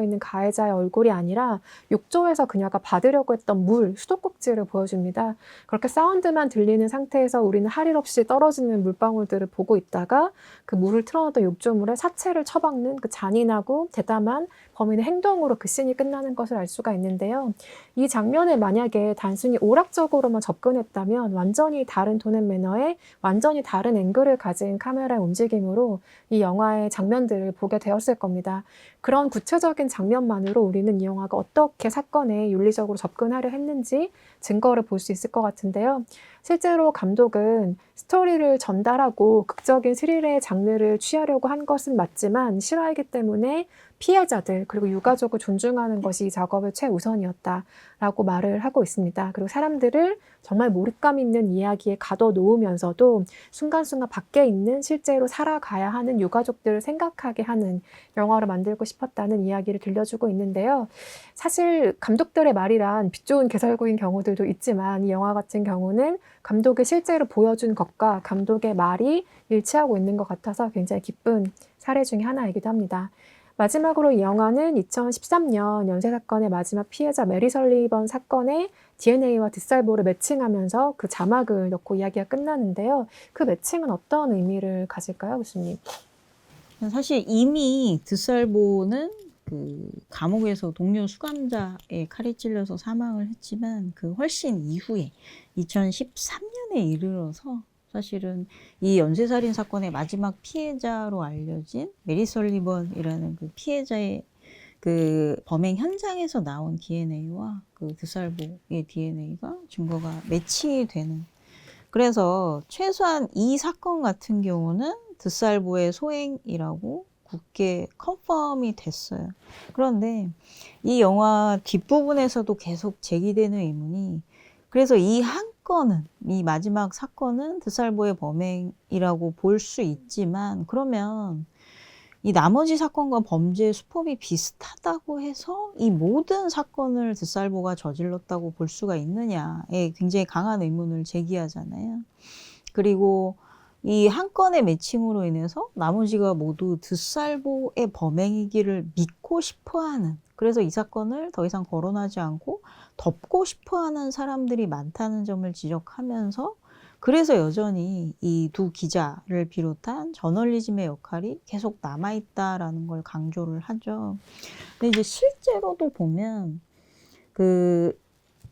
있는 가해자의 얼굴이 아니라 욕조에서 그녀가 받으려고 했던 물, 수도꼭지를 보여줍니다. 그렇게 사운드만 들리는 상태에서 우리는 할 일 없이 떨어지는 물방울들을 보고 있다가 그 물을 틀어놨던 욕조물에 사체를 처박는 그 잔인하고 대담한 범인의 행동으로 그 씬이 끝나는 것을 알 수가 있는데요. 이 장면에 만약에 단순히 오락적으로만 접근했다면 완전히 다른 톤 앤 매너에 완전히 다른 앵글을 가진 카메라의 움직임으로 이 영화의 장면들을 보게 되었을 겁니다. 그런 구체적인 장면만으로 우리는 이 영화가 어떻게 사건에 윤리적으로 접근하려 했는지 증거를 볼 수 있을 것 같은데요. 실제로 감독은 스토리를 전달하고 극적인 스릴의 장르를 취하려고 한 것은 맞지만 실화이기 때문에 피해자들 그리고 유가족을 존중하는 것이 이 작업의 최우선이었다라고 말을 하고 있습니다. 그리고 사람들을 정말 몰입감 있는 이야기에 가둬놓으면서도 순간순간 밖에 있는 실제로 살아가야 하는 유가족들을 생각하게 하는 영화를 만들고 싶었다는 이야기를 들려주고 있는데요. 사실 감독들의 말이란 빛 좋은 개설구인 경우들도 있지만 이 영화 같은 경우는 감독이 실제로 보여준 것과 감독의 말이 일치하고 있는 것 같아서 굉장히 기쁜 사례 중에 하나이기도 합니다. 마지막으로 이 영화는 2013년 연쇄사건의 마지막 피해자 메리 설리번 사건의 DNA와 뒷살보를 매칭하면서 그 자막을 넣고 이야기가 끝나는데요. 그 매칭은 어떤 의미를 가질까요, 교수님? 사실 이미 뒷살보는 그 감옥에서 동료 수감자의 칼이 찔려서 사망을 했지만 그 훨씬 이후에 2013년에 이르러서 사실은 이 연쇄살인 사건의 마지막 피해자로 알려진 메리 설리번이라는 그 피해자의 그 범행 현장에서 나온 DNA와 그 뒷살보의 DNA가 증거가 매칭이 되는. 그래서 최소한 이 사건 같은 경우는 드살보의 소행이라고 굳게 컨펌이 됐어요. 그런데 이 영화 뒷부분에서도 계속 제기되는 의문이, 그래서 이 한 건은, 이 마지막 사건은 드살보의 범행이라고 볼 수 있지만, 그러면 이 나머지 사건과 범죄의 수법이 비슷하다고 해서 이 모든 사건을 드살보가 저질렀다고 볼 수가 있느냐에 굉장히 강한 의문을 제기하잖아요. 그리고 이 한 건의 매칭으로 인해서 나머지가 모두 드살보의 범행이기를 믿고 싶어하는, 그래서 이 사건을 더 이상 거론하지 않고 덮고 싶어하는 사람들이 많다는 점을 지적하면서, 그래서 여전히 이 두 기자를 비롯한 저널리즘의 역할이 계속 남아있다라는 걸 강조를 하죠. 근데 이제 실제로도 보면 그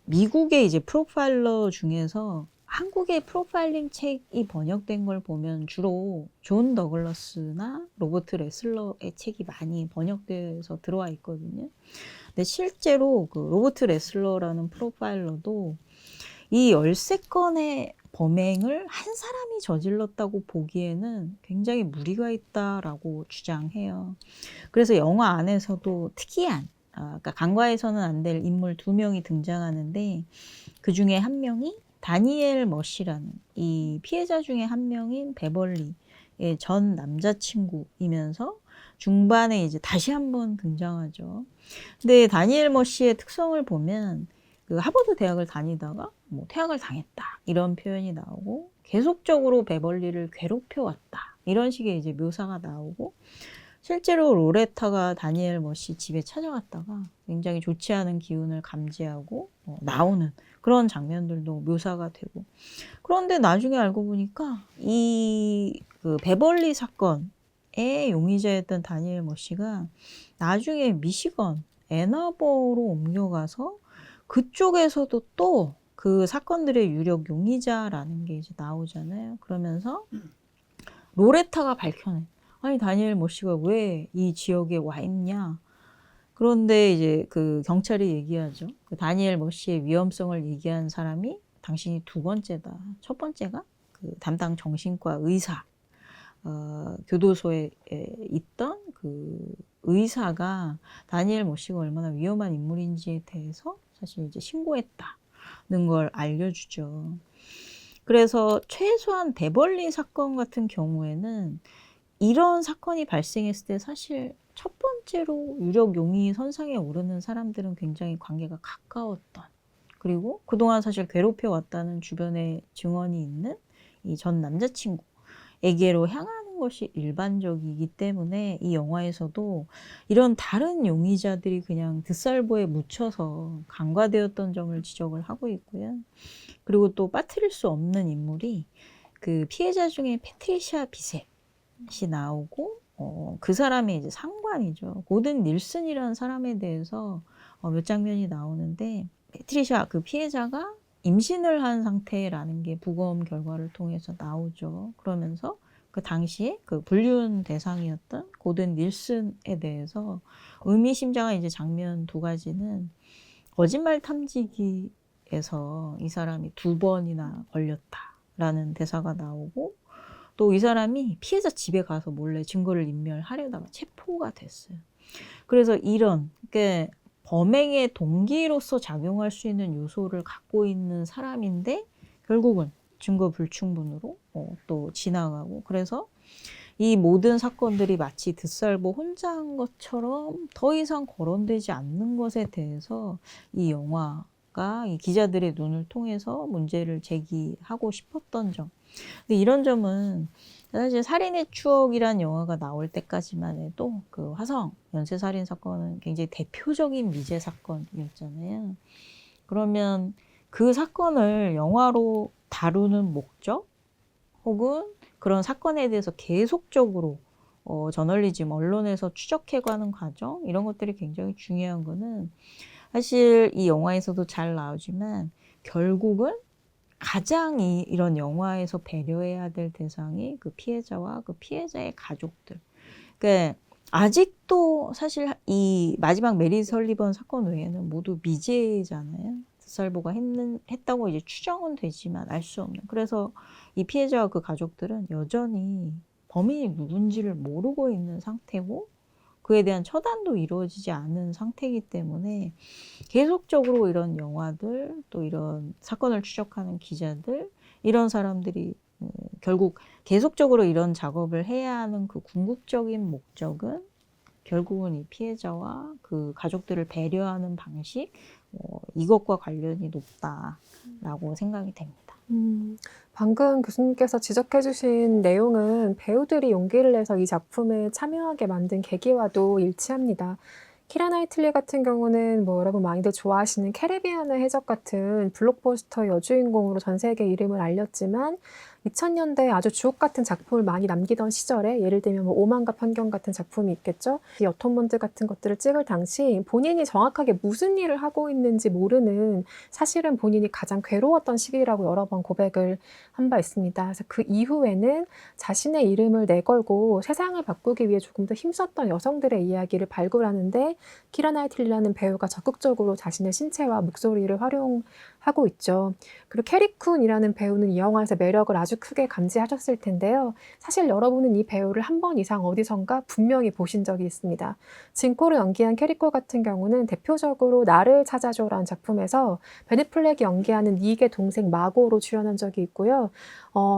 미국의 이제 프로파일러 중에서 한국의 프로파일링 책이 번역된 걸 보면 주로 존 더글러스나 로버트 레슬러의 책이 많이 번역돼서 들어와 있거든요. 근데 실제로 그 로버트 레슬러라는 프로파일러도 이 13건의 범행을 한 사람이 저질렀다고 보기에는 굉장히 무리가 있다라고 주장해요. 그래서 영화 안에서도 특이한, 그러니까 간과해서는 안 될 인물 2명이 등장하는데, 그 중에 한 명이 다니엘 머시라는 이 피해자 중에 한 명인 베벌리의 전 남자친구이면서 중반에 이제 다시 한번 등장하죠. 근데 다니엘 머시의 특성을 보면 그 하버드 대학을 다니다가 뭐 퇴학을 당했다 이런 표현이 나오고, 계속적으로 베벌리를 괴롭혀 왔다 이런 식의 이제 묘사가 나오고, 실제로 로레타가 다니엘 머시 집에 찾아갔다가 굉장히 좋지 않은 기운을 감지하고 나오는 그런 장면들도 묘사가 되고, 그런데 나중에 알고 보니까 이 그 베벌리 사건의 용의자였던 다니엘 머시가 나중에 미시건 앤어버로 옮겨가서 그쪽에서도 또 그 사건들의 유력 용의자라는 게 이제 나오잖아요. 그러면서 로레타가 밝혀낸, 아니 다니엘 머시가 왜 이 지역에 와 있냐. 그런데 이제 그 경찰이 얘기하죠. 그 다니엘 머시의 위험성을 얘기한 사람이 당신이 두 번째다. 첫 번째가 그 담당 정신과 의사, 교도소에 있던 그 의사가 다니엘 머시가 얼마나 위험한 인물인지에 대해서 사실 이제 신고했다는 걸 알려주죠. 그래서 최소한 베벌리 사건 같은 경우에는 이런 사건이 발생했을 때 사실 첫 번째로 유력 용의 선상에 오르는 사람들은 굉장히 관계가 가까웠던, 그리고 그동안 사실 괴롭혀 왔다는 주변에 증언이 있는 이 전 남자친구에게로 향하는 것이 일반적이기 때문에 이 영화에서도 이런 다른 용의자들이 그냥 드살보에 묻혀서 간과되었던 점을 지적을 하고 있고요. 그리고 또 빠뜨릴 수 없는 인물이 그 피해자 중에 패트리샤 비셋이 나오고, 그 사람이 이제 상관이죠. 고든 닐슨이라는 사람에 대해서 몇 장면이 나오는데, 패트리샤 그 피해자가 임신을 한 상태라는 게 부검 결과를 통해서 나오죠. 그러면서 그 당시에 그 불륜 대상이었던 고든 닐슨에 대해서 의미심장한 이제 장면 두 가지는, 거짓말 탐지기에서 이 사람이 2번이나 걸렸다라는 대사가 나오고, 또 이 사람이 피해자 집에 가서 몰래 증거를 인멸하려다가 체포가 됐어요. 그래서 이런, 그러니까 범행의 동기로서 작용할 수 있는 요소를 갖고 있는 사람인데 결국은 증거 불충분으로 또 지나가고, 그래서 이 모든 사건들이 마치 드살보 혼자 한 것처럼 더 이상 거론되지 않는 것에 대해서 이 영화가 이 기자들의 눈을 통해서 문제를 제기하고 싶었던 점. 근데 이런 점은 사실 살인의 추억이란 영화가 나올 때까지만 해도 그 화성 연쇄살인 사건은 굉장히 대표적인 미제 사건이었잖아요. 그러면 그 사건을 영화로 다루는 목적, 혹은 그런 사건에 대해서 계속적으로 저널리즘, 언론에서 추적해가는 과정, 이런 것들이 굉장히 중요한 거는, 사실 이 영화에서도 잘 나오지만 결국은 가장 이런 영화에서 배려해야 될 대상이 그 피해자와 그 피해자의 가족들. 그러니까 아직도 사실 이 마지막 메리 설리번 사건 외에는 모두 미제잖아요. 드살보가 했다고 이제 추정은 되지만 알 수 없는. 그래서 이 피해자와 그 가족들은 여전히 범인이 누군지를 모르고 있는 상태고 그에 대한 처단도 이루어지지 않은 상태이기 때문에 계속적으로 이런 영화들 또 이런 사건을 추적하는 기자들 이런 사람들이 결국 계속적으로 이런 작업을 해야 하는 그 궁극적인 목적은 결국은 이 피해자와 그 가족들을 배려하는 방식 이것과 관련이 높다라고 생각이 됩니다. 방금 교수님께서 지적해주신 내용은 배우들이 용기를 내서 이 작품에 참여하게 만든 계기와도 일치합니다. 키라 나이틀리 같은 경우는 뭐 여러분 많이들 좋아하시는 캐리비안의 해적 같은 블록버스터 여주인공으로 전 세계 이름을 알렸지만 2000년대 아주 주옥 같은 작품을 많이 남기던 시절에 예를 들면 뭐 오만과 편견 같은 작품이 있겠죠. 이 어톤먼트 같은 것들을 찍을 당시 본인이 정확하게 무슨 일을 하고 있는지 모르는 사실은 본인이 가장 괴로웠던 시기라고 여러 번 고백을 한 바 있습니다. 그래서 그 이후에는 자신의 이름을 내걸고 세상을 바꾸기 위해 조금 더 힘썼던 여성들의 이야기를 발굴하는데 키라 나이틀리라는 배우가 적극적으로 자신의 신체와 목소리를 활용하고 있죠. 그리고 캐리 쿤이라는 배우는 이 영화에서 매력을 아주 크게 감지하셨을 텐데요. 사실 여러분은 이 배우를 한 번 이상 어디선가 분명히 보신 적이 있습니다. 진코를 연기한 캐리 쿤 같은 경우는 대표적으로 나를 찾아줘라는 작품에서 베네 플렉이 연기하는 닉의 동생 마고로 출연한 적이 있고요.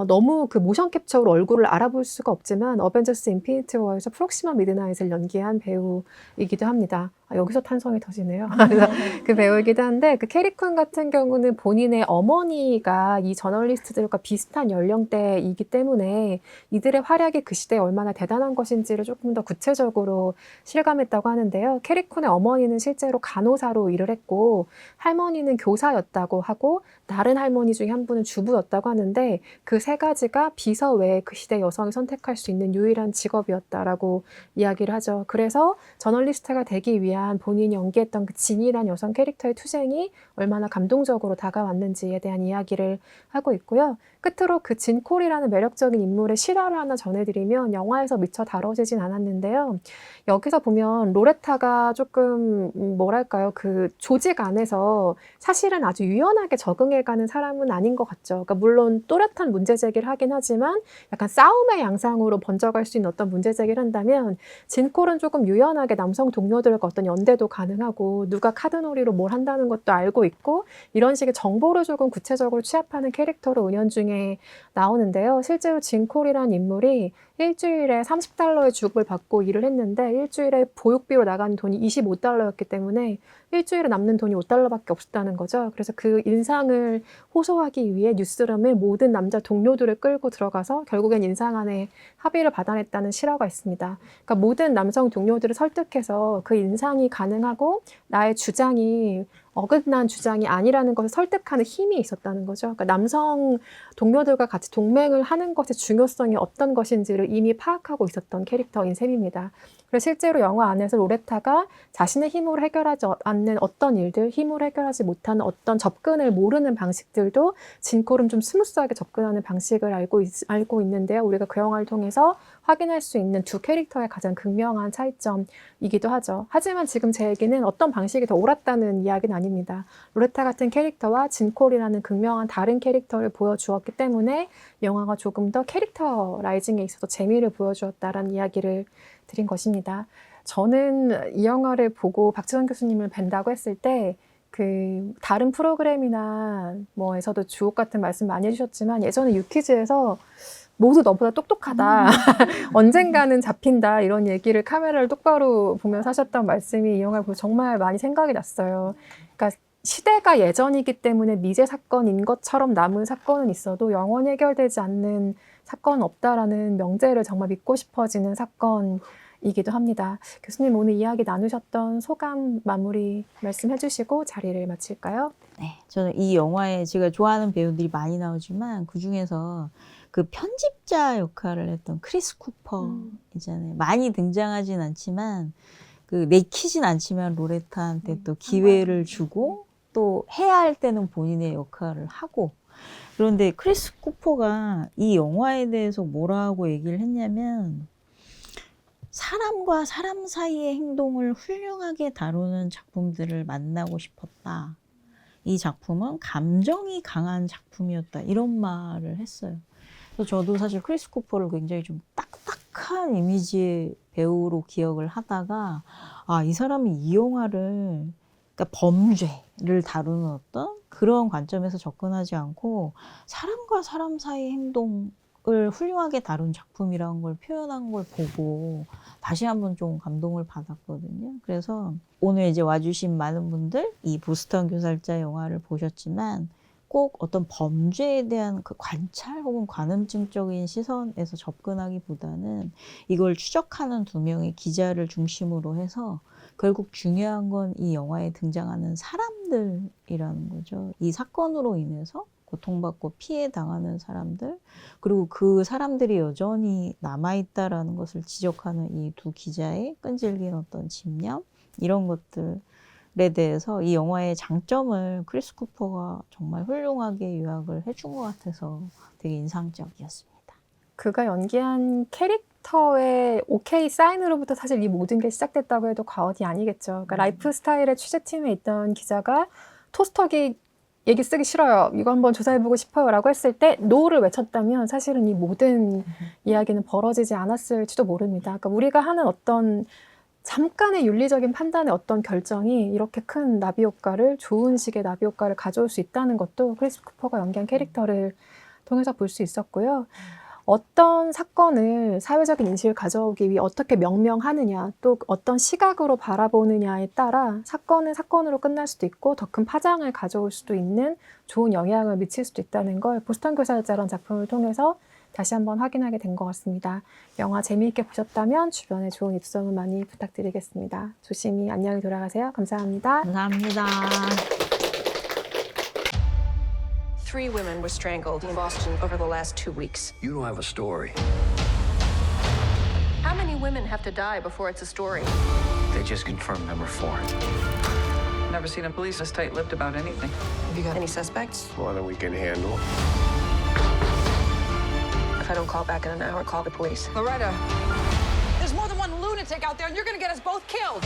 너무 그 모션 캡처로 얼굴을 알아볼 수가 없지만 어벤져스 인피니티 워에서 프록시마 미드나잇을 연기한 배우이기도 합니다. 여기서 탄성이 터지네요. 그래서 그 배우이기도 한데 그 캐리 쿤 같은 경우는 본인의 어머니가 이 저널리스트들과 비슷한 연령대이기 때문에 이들의 활약이 그 시대에 얼마나 대단한 것인지를 조금 더 구체적으로 실감했다고 하는데요. 캐리 쿤의 어머니는 실제로 간호사로 일을 했고 할머니는 교사였다고 하고 다른 할머니 중에 한 분은 주부였다고 하는데 그 세 가지가 비서 외에 그 시대 여성이 선택할 수 있는 유일한 직업이었다라고 이야기를 하죠. 그래서 저널리스트가 되기 위한 본인이 연기했던 그 진이란 여성 캐릭터의 투쟁이 얼마나 감동적으로 다가왔는지에 대한 이야기를 하고 있고요. 끝으로 그 진콜이라는 매력적인 인물의 실화를 하나 전해드리면 영화에서 미처 다뤄지진 않았는데요. 여기서 보면 로레타가 조금 뭐랄까요, 그 조직 안에서 사실은 아주 유연하게 적응해가는 사람은 아닌 것 같죠. 그러니까 물론 또렷한 문제 제기를 하긴 하지만 약간 싸움의 양상으로 번져갈 수 있는 어떤 문제 제기를 한다면 진콜은 조금 유연하게 남성 동료들과 어떤 연대도 가능하고 누가 카드놀이로 뭘 한다는 것도 알고 있고 이런 식의 정보를 조금 구체적으로 취합하는 캐릭터로 은연중에 나오는데요. 실제로 진콜이라는 인물이 일주일에 $30의 주급을 받고 일을 했는데 일주일에 보육비로 나가는 돈이 $25였기 때문에 일주일에 남는 돈이 $5밖에 없었다는 거죠. 그래서 그 인상을 호소하기 위해 뉴스룸에 모든 남자 동료들을 끌고 들어가서 결국엔 인상안에 합의를 받아냈다는 실화가 있습니다. 그러니까 모든 남성 동료들을 설득해서 그 인상이 가능하고 나의 주장이 어긋난 주장이 아니라는 것을 설득하는 힘이 있었다는 거죠. 그러니까 남성 동료들과 같이 동맹을 하는 것의 중요성이 어떤 것인지를 이미 파악하고 있었던 캐릭터인 셈입니다. 그래서 실제로 영화 안에서 로레타가 자신의 힘으로 해결하지 않는 어떤 일들, 힘으로 해결하지 못하는 어떤 접근을 모르는 방식들도 진콜은 좀 스무스하게 접근하는 방식을 알고 있는데요. 우리가 그 영화를 통해서 확인할 수 있는 두 캐릭터의 가장 극명한 차이점이기도 하죠. 하지만 지금 제 얘기는 어떤 방식이 더 옳았다는 이야기는 아닙니다. 로레타 같은 캐릭터와 진콜이라는 극명한 다른 캐릭터를 보여주었기 때문에 영화가 조금 더 캐릭터 라이징에 있어서 재미를 보여주었다라는 이야기를 드린 것입니다. 저는 이 영화를 보고 박지원 교수님을 뵌다고 했을 때 그 다른 프로그램이나 뭐에서도 주옥 같은 말씀 많이 해주셨지만 예전에 유퀴즈에서 모두 너보다 똑똑하다. 언젠가는 잡힌다. 이런 얘기를 카메라를 똑바로 보면서 하셨던 말씀이 이 영화를 보고 정말 많이 생각이 났어요. 그러니까 시대가 예전이기 때문에 미제 사건인 것처럼 남은 사건은 있어도 영원히 해결되지 않는 사건은 없다라는 명제를 정말 믿고 싶어지는 사건이기도 합니다. 교수님 오늘 이야기 나누셨던 소감 마무리 말씀해 주시고 자리를 마칠까요? 네, 저는 이 영화에 제가 좋아하는 배우들이 많이 나오지만 그중에서 그 편집자 역할을 했던 크리스 쿠퍼 있잖아요. 많이 등장하진 않지만 그 내키진 않지만 로레타한테 또 기회를 주고 또 해야 할 때는 본인의 역할을 하고 그런데 크리스 쿠퍼가 이 영화에 대해서 뭐라고 얘기를 했냐면 사람과 사람 사이의 행동을 훌륭하게 다루는 작품들을 만나고 싶었다. 이 작품은 감정이 강한 작품이었다. 이런 말을 했어요. 그래서 저도 사실 크리스 쿠퍼를 굉장히 좀 약한 이미지의 배우로 기억을 하다가 아, 이 사람이 이 영화를 그러니까 범죄를 다루는 어떤 그런 관점에서 접근하지 않고 사람과 사람 사이 행동을 훌륭하게 다룬 작품이라는 걸 표현한 걸 보고 다시 한번 좀 감동을 받았거든요. 그래서 오늘 이제 와주신 많은 분들 이 보스턴 교살자 영화를 보셨지만 꼭 어떤 범죄에 대한 그 관찰 혹은 관음증적인 시선에서 접근하기보다는 이걸 추적하는 두 명의 기자를 중심으로 해서 결국 중요한 건 이 영화에 등장하는 사람들이라는 거죠. 이 사건으로 인해서 고통받고 피해 당하는 사람들, 그리고 그 사람들이 여전히 남아있다라는 것을 지적하는 이 두 기자의 끈질긴 어떤 집념, 이런 것들에 대해서 이 영화의 장점을 크리스 쿠퍼가 정말 훌륭하게 요약을 해준 것 같아서 되게 인상적이었습니다. 그가 연기한 캐릭터의 오케이 사인으로부터 사실 이 모든 게 시작됐다고 해도 과언이 아니겠죠. 그러니까 라이프 스타일의 취재팀에 있던 기자가 토스터기 얘기 쓰기 싫어요. 이거 한번 조사해보고 싶어요. 라고 했을 때 노를 외쳤다면 사실은 이 모든 이야기는 벌어지지 않았을지도 모릅니다. 그러니까 우리가 하는 어떤 잠깐의 윤리적인 판단의 어떤 결정이 이렇게 큰 나비 효과를, 좋은 식의 나비 효과를 가져올 수 있다는 것도 크리스 쿠퍼가 연기한 캐릭터를 통해서 볼 수 있었고요. 어떤 사건을 사회적인 인식을 가져오기 위해 어떻게 명명하느냐, 또 어떤 시각으로 바라보느냐에 따라 사건은 사건으로 끝날 수도 있고 더 큰 파장을 가져올 수도 있는 좋은 영향을 미칠 수도 있다는 걸 보스턴 교살자라는 작품을 통해서 다시 한번 확인하게 된 것 같습니다. 영화 재미있게 보셨다면 주변에 좋은 입소문 많이 부탁드리겠습니다. 조심히 안녕히 돌아가세요. 감사합니다. 감사합니다. 3 women were strangled in Boston over the last 2 weeks. You don't have a story. How many women have to die before it's a story? They just confirmed number 4. Never seen a police this tight-lipped about anything. Have you got any suspects? One that we can handle. If I don't call back in an hour, call the police. Loretta, there's more than one lunatic out there, and you're gonna get us both killed.